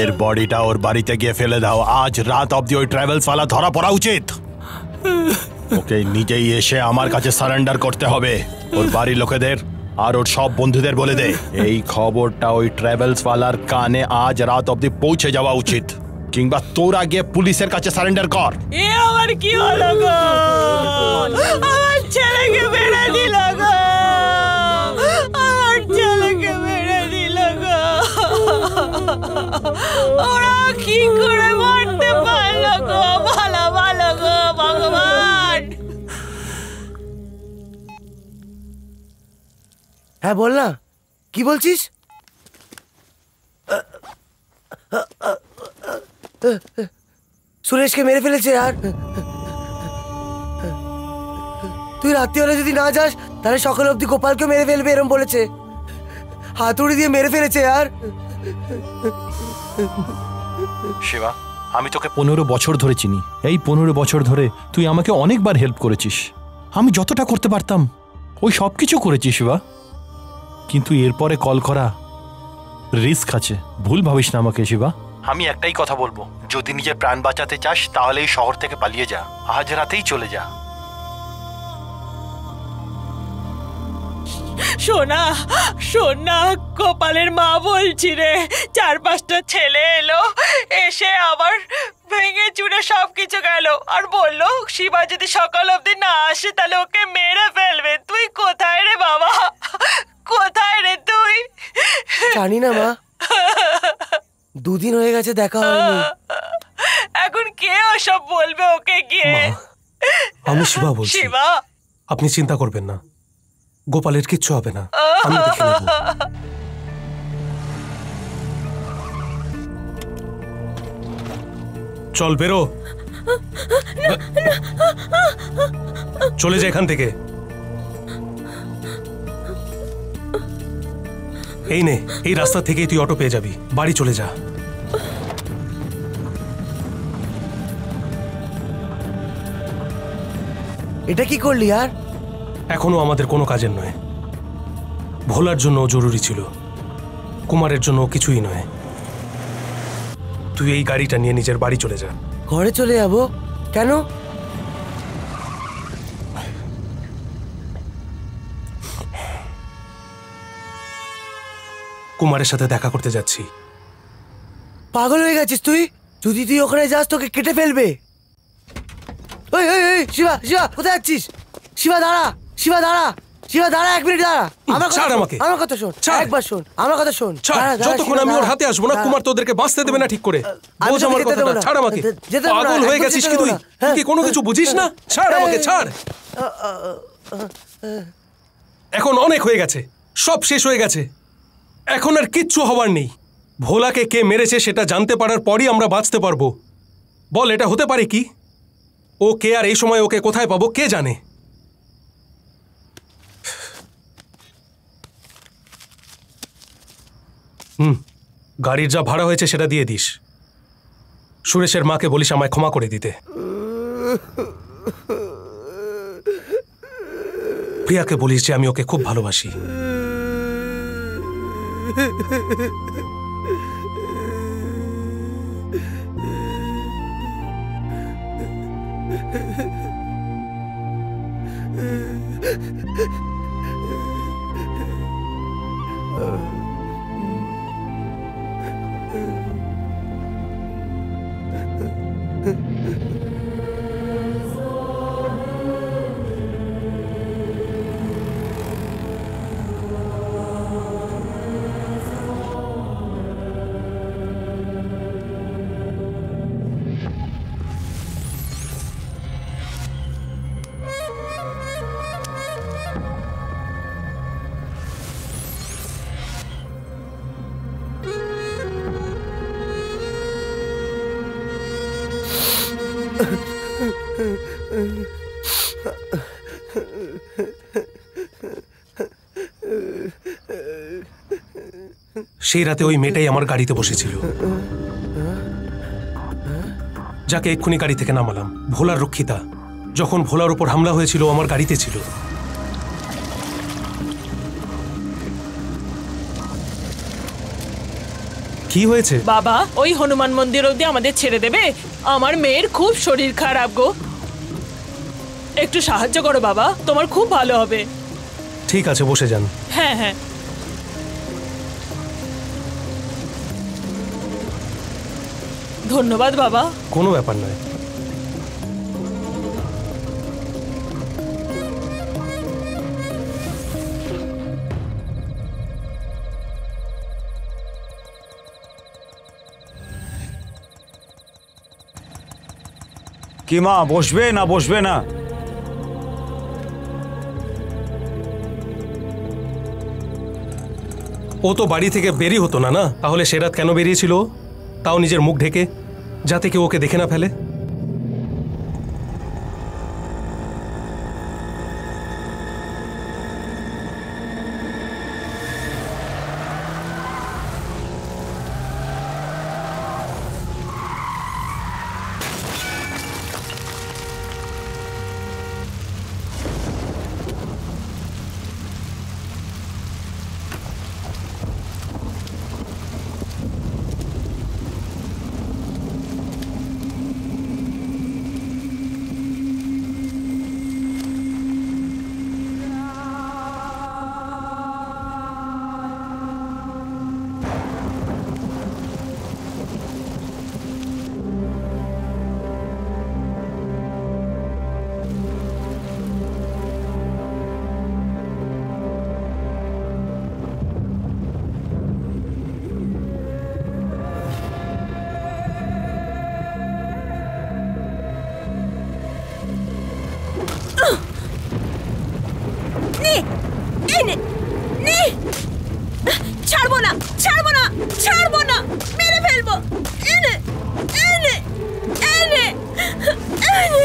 এর বডিটা ওর বাড়িতে গিয়ে ফেলে দাও। আজ রাত অব্দি ওই ট্রাভেলস ওয়ালা ধরা পড়া উচিত। ওকে নিজেই এসে আমার কাছে সারেন্ডার করতে হবে। ওর বাড়ির লোকেদের আর ওর সব বন্ধুদের বলে দে এই খবরটা ওই ট্রাভেলস ওয়ালার কানে আজ রাত অব্দি পৌঁছে যাওয়া উচিত, কিংবা তোরা গিয়ে পুলিশের কাছে সারেন্ডার কর। এ আমার কি হলো গো? আমার ছেলেকে মেরে দিল গো, আমার ছেলেকে মেরে দিল গো। ওরা কি করে মারতে পারলো গো? ভালো ভালো গো ভগবান। হ্যাঁ বল না, কি বলছিস? সুরেশকে মেরে ফেলেছে। আর তুই রাত্রিবেলা যদি না যাস তাহলে সকাল অব্দি গোপালকে মেরে ফেলবে, এরম বলেছে। হাতুড়ি দিয়ে মেরে ফেলেছে। আর শিবা, আমি তোকে 15 বছর ধরে চিনি। এই 15 বছর ধরে তুই আমাকে অনেকবার হেল্প করেছিস। আমি যতটা করতে পারতাম ওই সব কিছু করেছিস শিবা, কিন্তু এরপরে কল করা রিস্ক আছে। ভুল ভাবিস না আমাকে শিবা। আমি একটাই কথা বলবো, যদি নিজের প্রাণ বাঁচাতে চাস তাহলে এই শহর থেকে পালিয়ে যা, আজ রাতেই চলে যা। সোনা সোনা, গোপালের মা বলছি রে, 4-5টা ছেলে এলো, এসে আবার ভেঙে চুরে সবকিছু গেল, আর বললো শিবা যদি সকাল অবধি না আসে তাহলে ওকে মেরে ফেলবে। তুই কোথায় রে বাবা, কোথায় রে তুই? জানি না মা, 2 দিন হয়ে গেছে দেখা হয়নি। এখন কে ওসব বলবে ওকে গিয়ে? আমি শিবা বলছি। শিবা, আপনি চিন্তা করবেন না, গোপালের কিচ্ছু হবে না, আমি দেখে নেব। চল বেরো, চলে যা এখান থেকে। এই নে, এই রাস্তা থেকেই তুই অটো পেয়ে যাবি, বাড়ি চলে যা। এটা কি করলি? আর এখনো আমাদের কোনো কাজের নয়। ভোলার জন্য জরুরি ছিল, কুমারের জন্য কিছুই নয়। তুই এই গাড়িটা নিয়ে নিজের বাড়ি চলে যা। ঘরে চলে যাবো? কেন? কুমারের সাথে দেখা করতে যাচ্ছি। পাগল হয়ে গেছিস তুই? যদি তুই ওখানে যাস তোকে কেটে ফেলবে। ওই ওই ওই শিবা, শিবা কোথায় যাচ্ছিস? শিবা দাঁড়া, শিবা দাঁড়া, শিবা দাঁড়া, 1 মিনিট দাঁড়া। আমার কথা শোন, একবার শোন, আমার কথা শোন। যতক্ষণ আমি ওর হাতে আসবো না কুমার তোদেরকে বাঁচতে দেবে না। ঠিক করে বোঝ আমার কথাটা। ছাড় আমাকে। পাগল হয়ে গেছিস কি তুই? কি কোনো কিছু বুঝিস না? ছাড় আমাকে, ছাড়। এখন অনেক হয়ে গেছে, সব শেষ হয়ে গেছে, এখন আর কিচ্ছু হবার নেই। ভোলাকে কে মেরেছে সেটা জানতে পারার পরই আমরা বাঁচতে পারবো। বল, এটা হতে পারে কি? ও কে, আর এই সময় ওকে কোথায় পাবো কে জানে? গাড়ির যা ভাড়া হয়েছে সেটা দিয়ে দিস। সুরেশের মাকে বলিস আমায় ক্ষমা করে দিতে। প্রিয়াকে বলিস যে আমি ওকে খুব ভালোবাসি। সেই রাতে ওই মেয়েটাই আমার গাড়িতে বসেছিল, যাকে এক্ষুনি গাড়ি থেকে নামালাম। ভোলার রক্ষিতা। যখন ভোলার উপর হামলা হয়েছিল আমার গাড়িতে ছিল। কি হয়েছে? বাবা, ওই হনুমান মন্দির অবধি আমাদের ছেড়ে দেবে? আমার মেয়ের খুব শরীর খারাপ গো, একটু সাহায্য করো বাবা, তোমার খুব ভালো হবে। ঠিক আছে, বসে যান। হ্যাঁ হ্যাঁ। ধন্যবাদ বাবা। কোনো ব্যাপার নয়। কি মা, বসবে না বসবে না? ও তো বাড়ি থেকে বেরিয়ে হতো না, না তাহলে সে রাত কেন বেরিয়েছিল? তাও নিজের মুখ ঢেকে, যাতে কেউ ওকে দেখে না ফেলে। ছাড়বো না, ছাড়বো না, ছাড়বো না, মেরে ফেলবো। এনে এনে এনে এনে।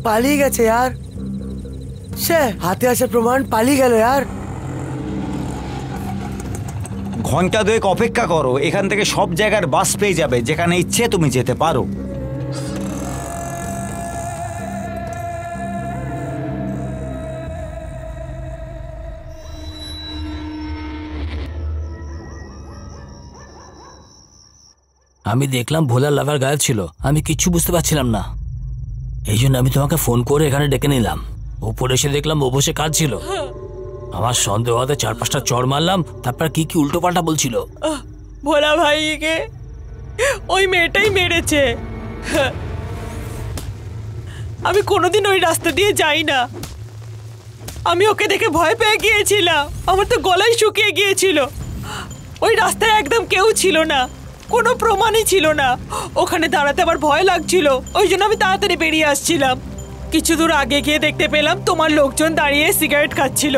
পালিয়ে গেছে यार। সে হাতে আসে প্রমাণ, পালিয়ে গেল यार। ঘন্টা দুয়েক অপেক্ষা করো, এখান থেকে সব জায়গার বাস পেয়ে যাবে, যেখানে ইচ্ছে তুমি যেতে পারো। আমি দেখলাম ভোলার লাভার গায়েব ছিল, আমি কিচ্ছু বুঝতে পারছিলাম না, এই জন্য আমি তোমাকে ফোন করে এখানে ডেকে নিলাম। উপরে এসে দেখলাম ও বসে কাঁদছিল। আমার সন্দেহ হতে 4-5টা চড় মারলাম, তারপর কি কি উল্টো পাল্টা বলছিল। ভোলা ভাইকে ওই মেয়েটাই মেরেছে। আমি কোনোদিন ওই রাস্তা দিয়ে যাই না, আমি ওকে দেখে ভয় পেয়ে গিয়েছিলাম, আমার তো গলায় শুকিয়ে গিয়েছিল। ওই রাস্তায় একদম কেউ ছিল না, কোনো প্রমাণই ছিল না। ওখানে দাঁড়াতে আমার ভয় লাগছিল, ওই জন্য আমি তাড়াতাড়ি বেরিয়ে আসছিলাম। কিছু দূর আগে গিয়ে দেখতে পেলাম তোমার লোকজন দাঁড়িয়ে সিগারেট খাচ্ছিল।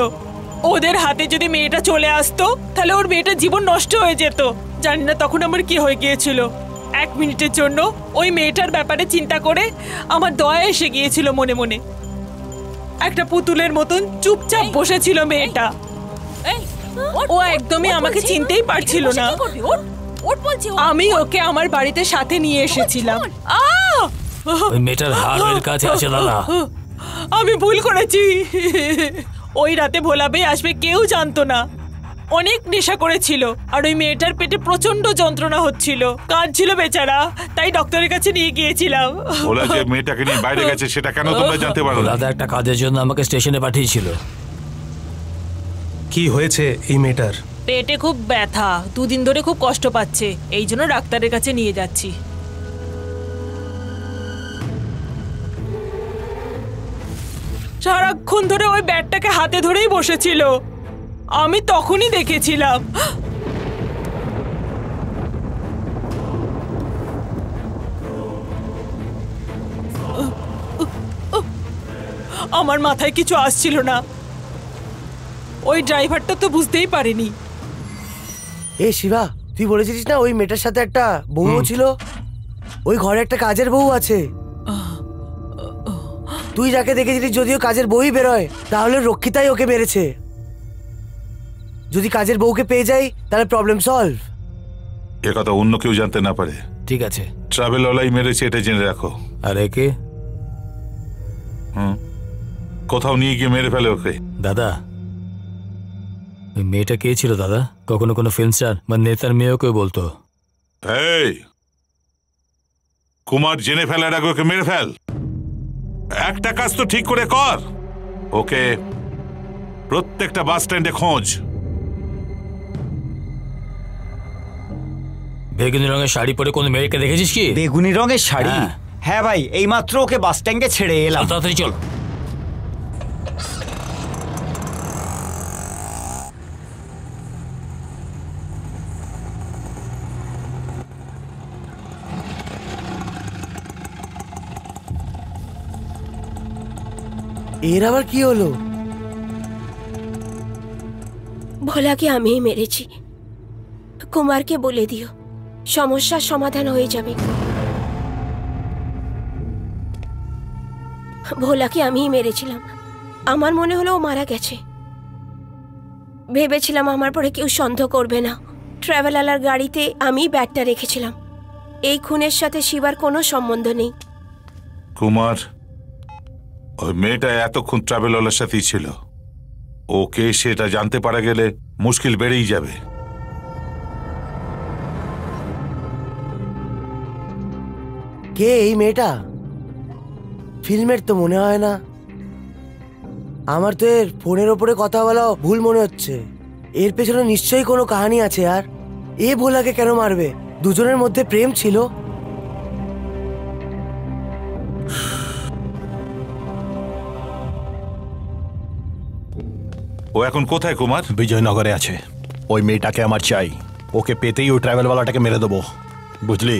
ওদের হাতে যদি মেয়েটা চলে আসতো তাহলে ওর মেয়েটার জীবন নষ্ট হয়ে যেত। জানি না তখন আমার কি হয়ে গিয়েছিল। 1 মিনিটের জন্য ওই মেয়েটার ব্যাপারে চিন্তা করে আমার দয়া এসে গিয়েছিল মনে মনে। একটা পুতুলের মতন চুপচাপ বসেছিল মেয়েটা। ও একদমই আমাকে চিনতেই পারছিল না। আমি ওকে আমার বাড়িতে সাথে নিয়ে এসেছিলাম। ওই মেয়েটার হাড়ের কাছে আছে দাদা। আমি ভুল করেছি। ওই রাতে ভোলা ভাই আসবে কেউ জানতো না। অনেক নেশা করেছিল আর ওই মেয়েটার পেটে প্রচন্ড যন্ত্রণা হচ্ছিল, কাঁদছিল বেচারা, তাই ডক্টরের কাছে নিয়ে গিয়েছিলাম। ভোলা যে মেয়েটাকে নিয়ে বাইরে গেছে সেটা কেন তোমরা জানতে পারো না? দাদা একটা কাজের জন্য আমাকে স্টেশনে পাঠিয়েছিল। কি হয়েছে এই মেয়েটার? পেটে খুব ব্যথা, 2 দিন ধরে খুব কষ্ট পাচ্ছে, এই জন্য ডাক্তারের কাছে নিয়ে যাচ্ছি। সারাক্ষণ ধরে ওই ব্যাটটাকে হাতে ধরেই বসেছিল, আমি তখনই দেখেছিলাম। আমার মাথায় কিছু আসছিল না। ওই ড্রাইভারটা তো বুঝতেই পারেনি। এ শিবা, তুই বলেছিস না ওই মেয়েটার সাথে একটা বউ ছিল? ওই ঘরে একটা কাজের বউ আছে। তুই যাকে দেখেছিলিস, যদিও কাজের বউই বেরোয়, তাহলে রক্ষিতাই ওকে মেরেছে। যদি কাজের বউকে পেয়ে যাই তাহলে প্রবলেম সলভ। এ কথা অন্য কেউ জানতে না পারে। ঠিক আছে, ট্রাভেল ওলাই মেরেছে, এটা জেনে রাখো। আর একে কোথাও নিয়ে গিয়ে মেরে ফেলে ওকে। দাদা, ওই মেয়েটা কে ছিল দাদা? কখনো কোনো ফিল্ম স্টার বা নেতার মেয়েও কেউ বলতো। এই কুমার, জেনে ফেলার আগে ওকে মেরে ফেল। একটা কাজ তো ঠিক করে কর, ওকে প্রত্যেকটা বাস স্ট্যান্ডে খোঁজ। বেগুনি রঙের শাড়ি পরে কোনো মেয়েকে দেখেছিস কি? বেগুনি রঙের শাড়ি? হ্যাঁ ভাই, এইমাত্র ওকে বাস স্ট্যান্ডে ছেড়ে এলাম। তাড়াতাড়ি চল। এর আবার কি হলো? ভোলাকে আমিই মেরেছি। কুমারকে বলে দিও, সমস্যার সমাধান হয়ে যাবে। ভোলাকে আমিই মেরেছিলাম। আমার মনে হলো ও মারা গেছে। ভেবেছিলাম আমার পরে কেউ সন্দেহ করবে না। ট্রাভেলার গাড়িতে আমিই ব্যাগটা রেখেছিলাম। এই খুনের সাথে শিবার কোনো সম্বন্ধ নেই। কুমার, ওই মেয়েটা এতক্ষণ ট্রাভেলওয়ালার সাথেই ছিল। ওকে সেটা জানতে পারা গেলে মুশকিল বেড়েই যাবে। কে এই মেয়েটা? ফিল্মের তো মনে হয় না। আমার তো এর ফোনের ওপরে কথা বলা ভুল মনে হচ্ছে। এর পেছনে নিশ্চয়ই কোনো কাহিনী আছে। আর এ ভোলাকে কেন মারবে? দুজনের মধ্যে প্রেম ছিল। ও এখন কোথায় কুমার? বিজয়নগরে আছে। ওই মেয়েটাকে আমার চাই। ওকে পেতেই ওই ট্রাভেলওয়ালাটাকে মেরে দেবো, বুঝলি?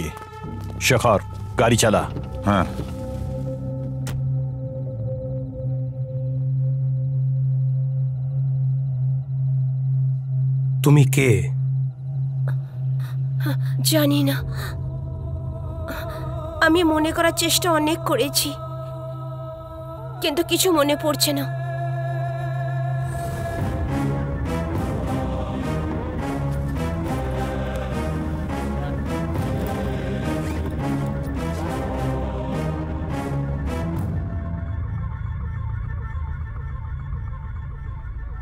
শেখর, গাড়ি চালা। হ্যাঁ। তুমি কে? জানি না। আমি মনে করার চেষ্টা অনেক করেছি, কিন্তু কিছু মনে পড়ছে না।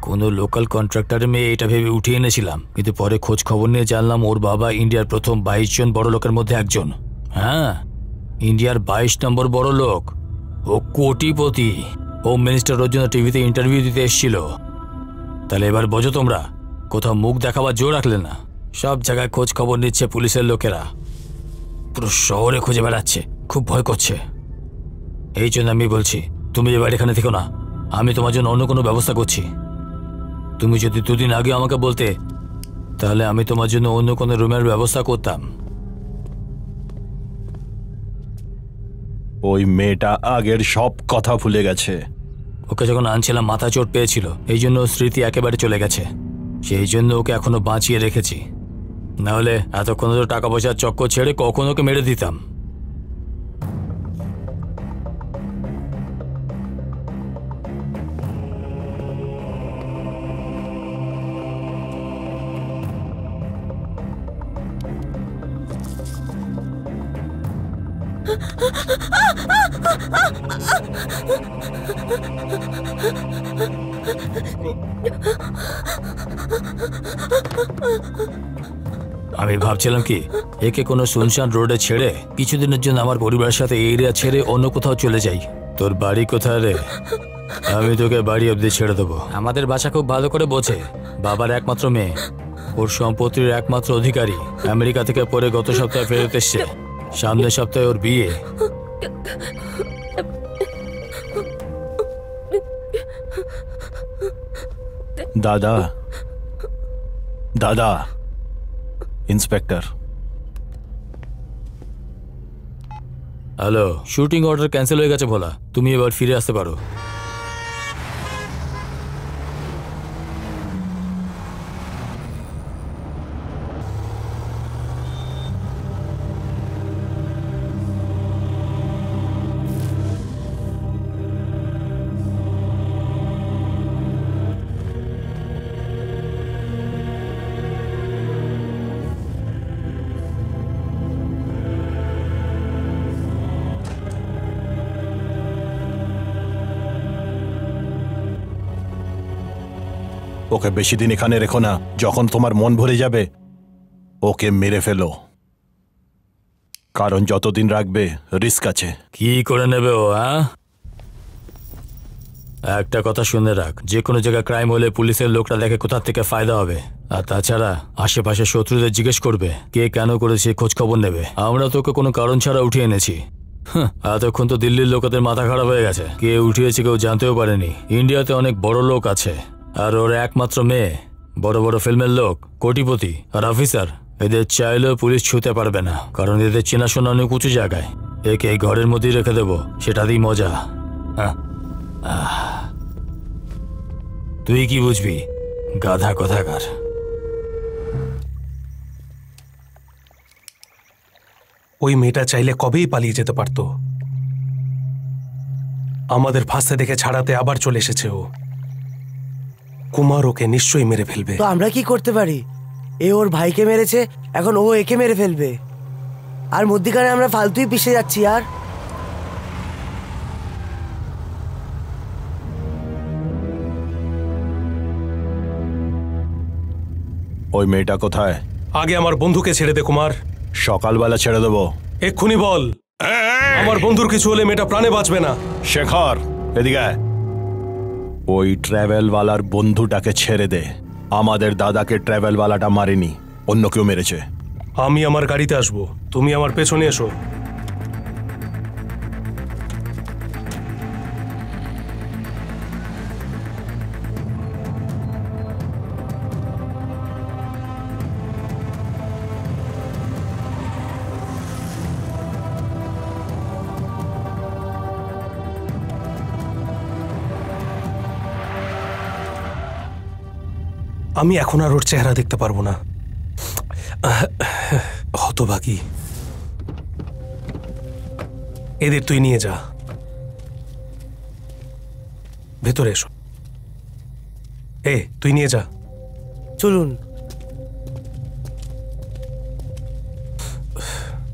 কোনো লোকাল কন্ট্রাক্টরের মেয়ে এটা ভেবে উঠিয়ে এনেছিলাম, কিন্তু পরে খোঁজ খবর নিয়ে জানলাম ওর বাবা ইন্ডিয়ার প্রথম 22 জন বড় লোকের মধ্যে একজন। হ্যাঁ, ইন্ডিয়ার 22 নম্বর বড় লোক। ও কোটিপতি। হোম মিনিস্টার ওর জন্য টিভিতে ইন্টারভিউ দিতে এসেছিল। তাহলে এবার বোঝো তোমরা, কোথাও মুখ দেখাবার জোর রাখলে না। সব জায়গায় খোঁজ খবর নিচ্ছে পুলিশের লোকেরা। পুরো শহরে খুঁজে বেড়াচ্ছে। খুব ভয় করছে। এই জন্য আমি বলছি, তুমি এবার এখানে থেকো না। আমি তোমার জন্য অন্য কোনো ব্যবস্থা করছি। তুমি যদি দুদিন আগে আমাকে বলতে, তাহলে আমি তোমার জন্য অন্য কোনো রুমের ব্যবস্থা করতাম। ওই মেয়েটা আগের সব কথা ভুলে গেছে। ওকে যখন আনছিলাম মাথা চোট পেয়েছিল, এই জন্য স্মৃতি একেবারে চলে গেছে। সেই জন্য ওকে এখনো বাঁচিয়ে রেখেছি। নাহলে এতক্ষণ তো টাকা পয়সার চক্কর ছেড়ে কখন ওকে মেরে দিতাম। আমি ভাবছিলাম কি, একে কোনো শুনশান রোডে ছেড়ে কিছুদিনের জন্য আমার পরিবারের সাথে এই এরিয়া ছেড়ে অন্য কোথাও চলে যাই। তোর বাড়ি কোথায় রে? আমি তোকে বাড়ি অবধি ছেড়ে দেবো। আমাদের বাসা খুব ভালো করে বোঝে। বাবার একমাত্র মেয়ে, ওর সম্পত্তির একমাত্র অধিকারী। আমেরিকা থেকে পরে গত সপ্তাহে ফেরত এসছে। সামনের সপ্তাহে ওর বিয়ে। দাদা, দাদা, inspector. Hello, shooting order cancel হয়ে গেছে ভোলা। তুমি এবার ফিরে আসতে পারো। ওকে বেশি দিন এখানে রেখো না, যখন তোমার মন ভরে যাবে ওকে মেরে ফেলো, কারণ যতদিন রাখবে রিস্ক আছে। কি করে নেবে ও? হ্যাঁ, একটা কথা শুনে রাখ, যে কোনো জায়গায় ক্রাইম হলে পুলিশের লোকরা দেখে কোথা থেকে ফায়দা হবে, আর তাছাড়া আশেপাশে শত্রুদের জিজ্ঞেস করবে কে কেন করেছে, খোঁজ খবর নেবে। আমরা তোকে কোনো কারণ ছাড়া উঠিয়ে এনেছি। এতক্ষণ তো দিল্লির লোকেদের মাথা খারাপ হয়ে গেছে, কে উঠিয়েছে কেউ জানতেও পারেনি। ইন্ডিয়াতে অনেক বড় লোক আছে, আর ওর একমাত্র মেয়ে বড় বড় ফিল্মের লোক, কোটিপতি আর অফিসার। এদের চাইলেও পুলিশ ছুঁতে পারবে না, কারণ এদের চেনাশোনা অনেক উঁচু জায়গায়। একে এই ঘরের মধ্যেই রেখে দেবো, সেটাতেই মজা। তুই কি বুঝবি, গাধা কোথাকার। ওই মেয়েটা চাইলে কবেই পালিয়ে যেতে পারত। আমাদের ফাঁসতে দেখে ছাড়াতে আবার চলে এসেছে ও। কুমার ওকে নিশ্চয়ই মেরে ফেলবে। তো আমরা কি করতে পারি? এ ওর ভাইকে মেরেছে, এখন ও একে মেরে ফেলবে, আর মধ্যিখানে আমরা ফালতুই পিষে যাচ্ছি। আর ওই মেয়েটা কোথায়? আগে আমার বন্ধুকে ছেড়ে দে কুমার। সকালবেলা ছেড়ে দেবো। এক্ষুনি বল, আমার বন্ধুর কিছু হলে মেয়েটা প্রাণে বাঁচবে না। শেখর, এদিকে আয়। ওই ট্রাভেলওয়ালার বন্ধুটাকে ছেড়ে দে। আমাদের দাদাকে ট্রাভেলওয়ালাটা মারেনি, অন্য কেউ মেরেছে। আমি আমার গাড়িতে আসবো, তুমি আমার পেছনে এসো। আমি এখন আর ওর চেহারা দেখতে পারবো না। হতভাগী। এদের তুই নিয়ে যা, ভেতরে এসো। তুই নিয়ে যা। চলুন।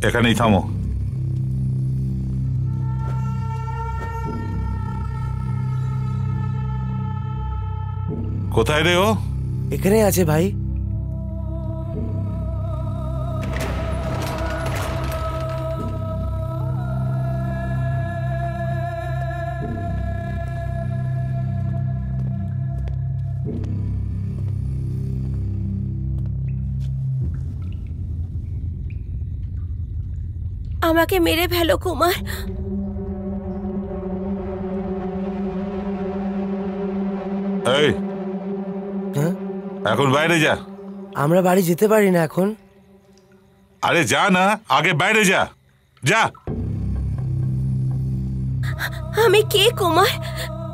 এখানেই থামো। কোথায় রে ও? এখানে আছে ভাই। আমাকে মেরে ফেলো কুমার। এই, এখন বাইরে যা। আমরা বাড়ি যেতে পারি না এখন। আরে যা না, আগে বাইরে যা, যা। আমি কে কুমার?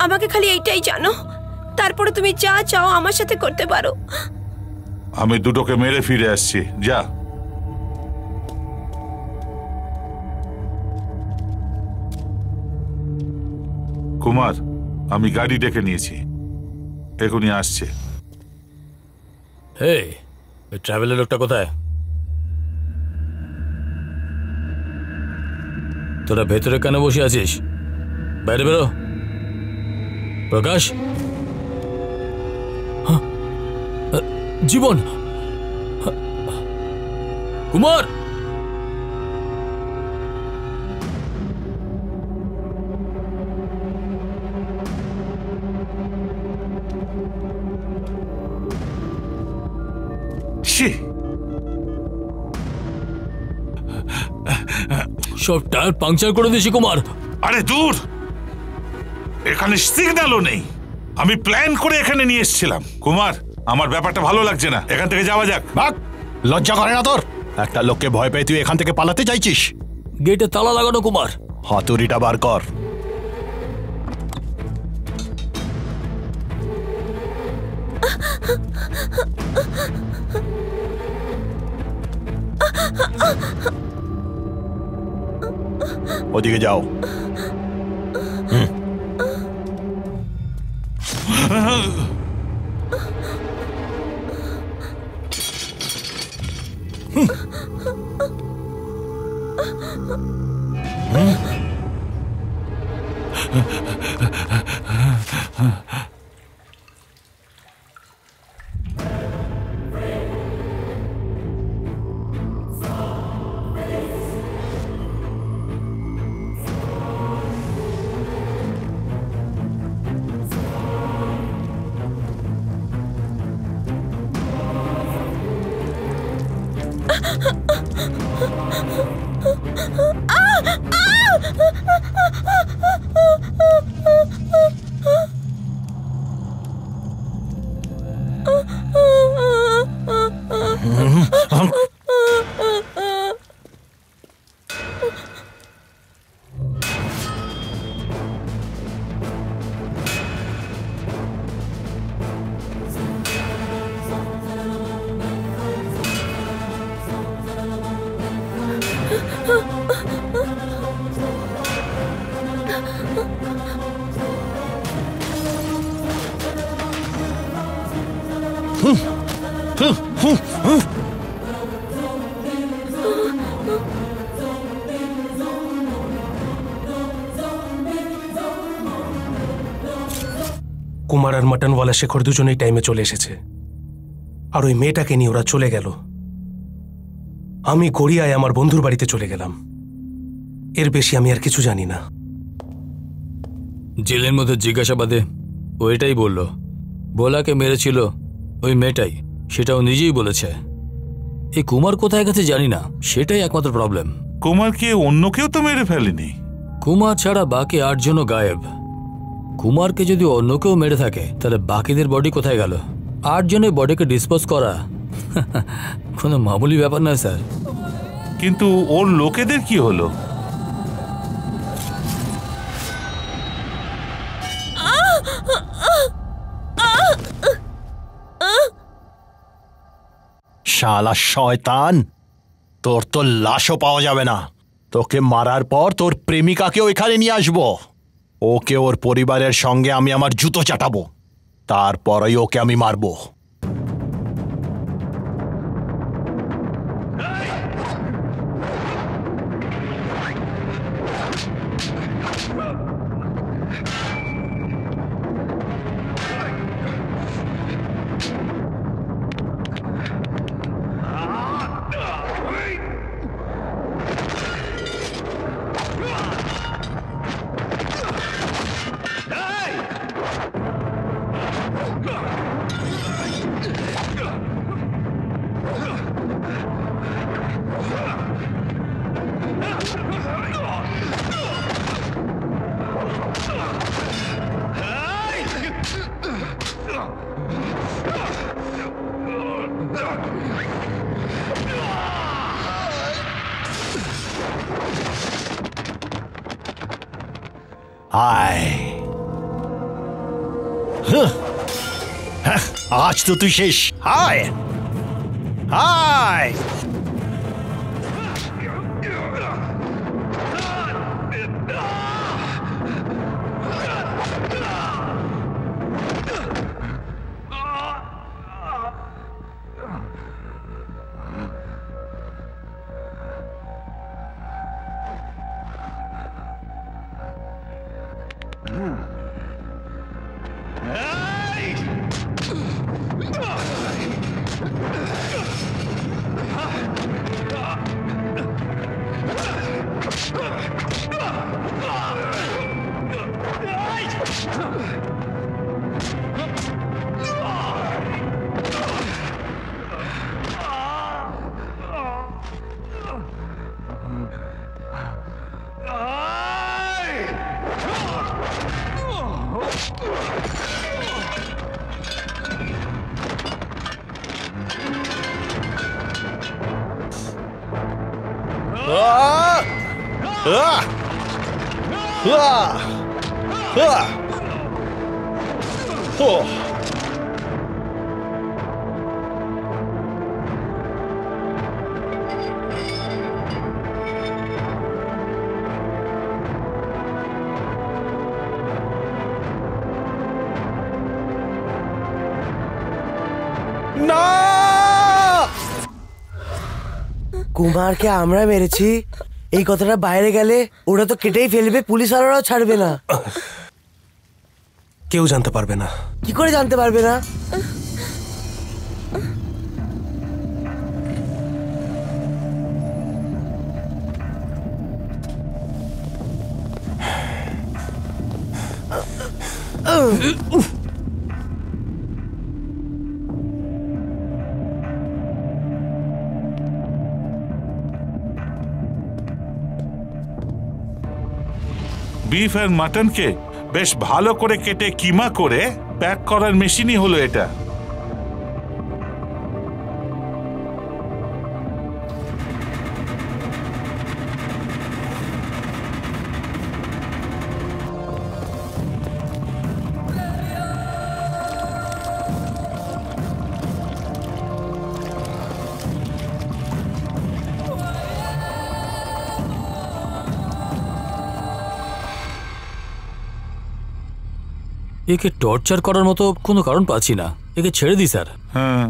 আমাকে খালি এইটাই জানো, তারপরে তুমি যা চাও আমার সাথে করতে পারো। আমি দুটোকে মেরে ফিরে আসছি, যা। কুমার, আমি গাড়ি ডেকে নিয়েছি, এখনই আসছে। এই ট্রাভেলের লোকটা কোথায়? তোরা ভেতরে কেন বসে আছিস? বাইরে বেরো। প্রকাশ, জীবন, কুমার, সব টায়ার পাংচার করে দিয়েছি কুমার। আরে দূর, এখানে সিগন্যালও নেই। আমি প্ল্যান করে এখানে নিয়ে এসেছিলাম। কুমার, আমার ব্যাপারটা ভালো লাগছে না, এখান থেকে যাওয়া যাক। ভাগ, লজ্জা করে না তোর? একটা লোককে ভয় পেয়ে তুই এখান থেকে পালাতে চাইছিস? গেটে তালা লাগানো কুমার। হাতুড়িটা বার কর। ওদিকে যাও। কুমার আর মটনওয়ালা শেখর দুজনেই টাইমে চলে এসেছে, আর ওই মেয়েটাকে নিয়ে ওরা চলে গেল। আমি গড়িয়ায় আমার বন্ধুর বাড়িতে চলে গেলাম। এর বেশি আমি আর কিছু জানি না। জেলের মধ্যে জিজ্ঞাসাবাদে ও এটাই বলল, ভোলাকে মেরেছিল ওই মেয়েটাই, সেটাও নিজেই বলেছে। এই কুমার কোথায় গেছে জানি না, সেটাই একমাত্র প্রবলেম। কুমারকে অন্য কেউ তো মেরে ফেলেনি। কুমার ছাড়া বাকি 8 জনও গায়েব। কুমারকে যদি অন্য কেউ মেরে থাকে তাহলে বাকিদের বডি কোথায় গেল? 8 জনের বডিকে ডিসপোজ করা কোনো মামুলি ব্যাপার নয় স্যার। কিন্তু ওর লোকেদের কি হলো? শালা শয়তান, তোর তো লাশও পাওয়া যাবে না। তোকে মারার পর তোর প্রেমিকাকেও এখানে নিয়ে আসবো। ওকে ওর পরিবারের সঙ্গে আমি আমার জুতো চাটাবো, তারপরেই ওকে আমি মারবো। आज तो तू शेष। हाय हाय কুমারকে আমরা মেরেছি এই কথাটা বাইরে গেলে ওরা তো কেটেই ফেলবে, পুলিশ আলারাও ছাড়বে না। কেউ জানতে পারবে না। কি করে জানতে পারবে না? বিফ আর মাটনকে বেশ ভালো করে কেটে কিমা করে প্যাক করার মেশিনই হলো এটা। একে টর্চার করার মতো কোনো কারণ পাচ্ছি না, একে ছেড়ে দিই স্যার। হ্যাঁ,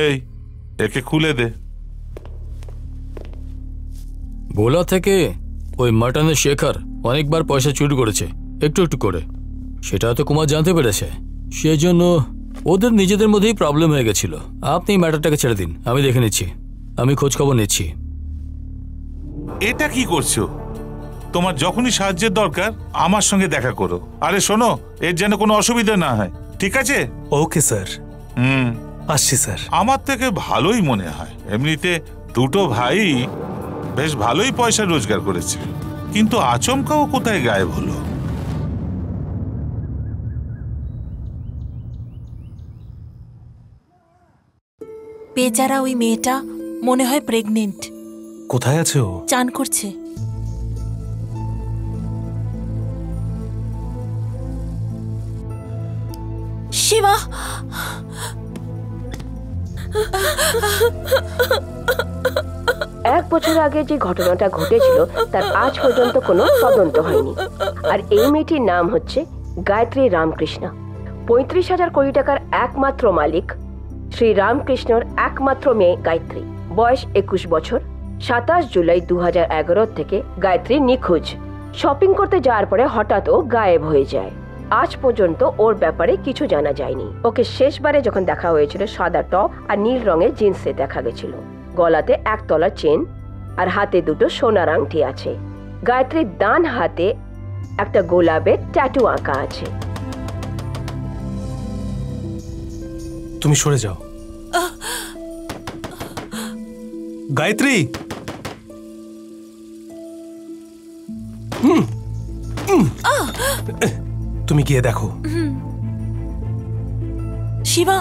এই একে খুলে দে। ভোলা থেকে ওই মাটনের শেখর অনেকবার পয়সা চুরি করেছে, একটু একটু করে। সেটা তো কুমার জানতে পেরেছে, সেজন্য ওদের নিজেদের মধ্যেই প্রবলেম হয়ে গেছিল। আপনি ম্যাটারটাকে ছেড়ে দিন, আমি দেখে নিচ্ছি, আমি খোঁজ খবর নিচ্ছি। এটা কি করছো? তোমার যখনই সাহায্যের দরকার আমার সঙ্গে দেখা করো। আরে শোনো, এর যেন কোনো অসুবিধা না হয়, ঠিক আছে? Okay sir. আসছি স্যার। আমার থেকে ভালোই মনে হয়। এমনিতে দুটো ভাই বেশ ভালোই পয়সা রোজগার করেছে, কিন্তু আচমকাও কোথায় গায়েব হলো? বেচারা ওই মেয়েটা মনে হয় প্রেগনেন্ট। কোথায় আছে ও? চান করছে। শিবা, এক বছর আগে যে ঘটনাটা ঘটেছিল তার আজ পর্যন্ত কোনো তদন্ত হয়নি। আর এই মেয়েটির নাম হচ্ছে গায়ত্রী রামকৃষ্ণ। 35,000 কোটি টাকার একমাত্র মালিক শ্রী রামকৃষ্ণর একমাত্র মেয়ে গায়ত্রী। বয়স 21 বছর। 27 জুলাই 2011 থেকে গায়ত্রী নিখোঁজ। শপিং করতে যাওয়ার পরে হঠাৎ ও গায়েব হয়ে যায়। আজ পর্যন্ত ওর ব্যাপারে কিছু জানা যায়নি। ওকে শেষবারে যখন দেখা হয়েছিল সাদা টপ আর নীল রঙের জিন্সে দেখা গেছিল। গলাতে 1 তলার চেন আর হাতে 2টো সোনার আংটি আছে। গায়ত্রীর ডান হাতে একটা গোলাপের ট্যাটু আঁকা আছে। তুমি সরে যাও। গায়ত্রী, তুমি গিয়ে দেখো। শিবা,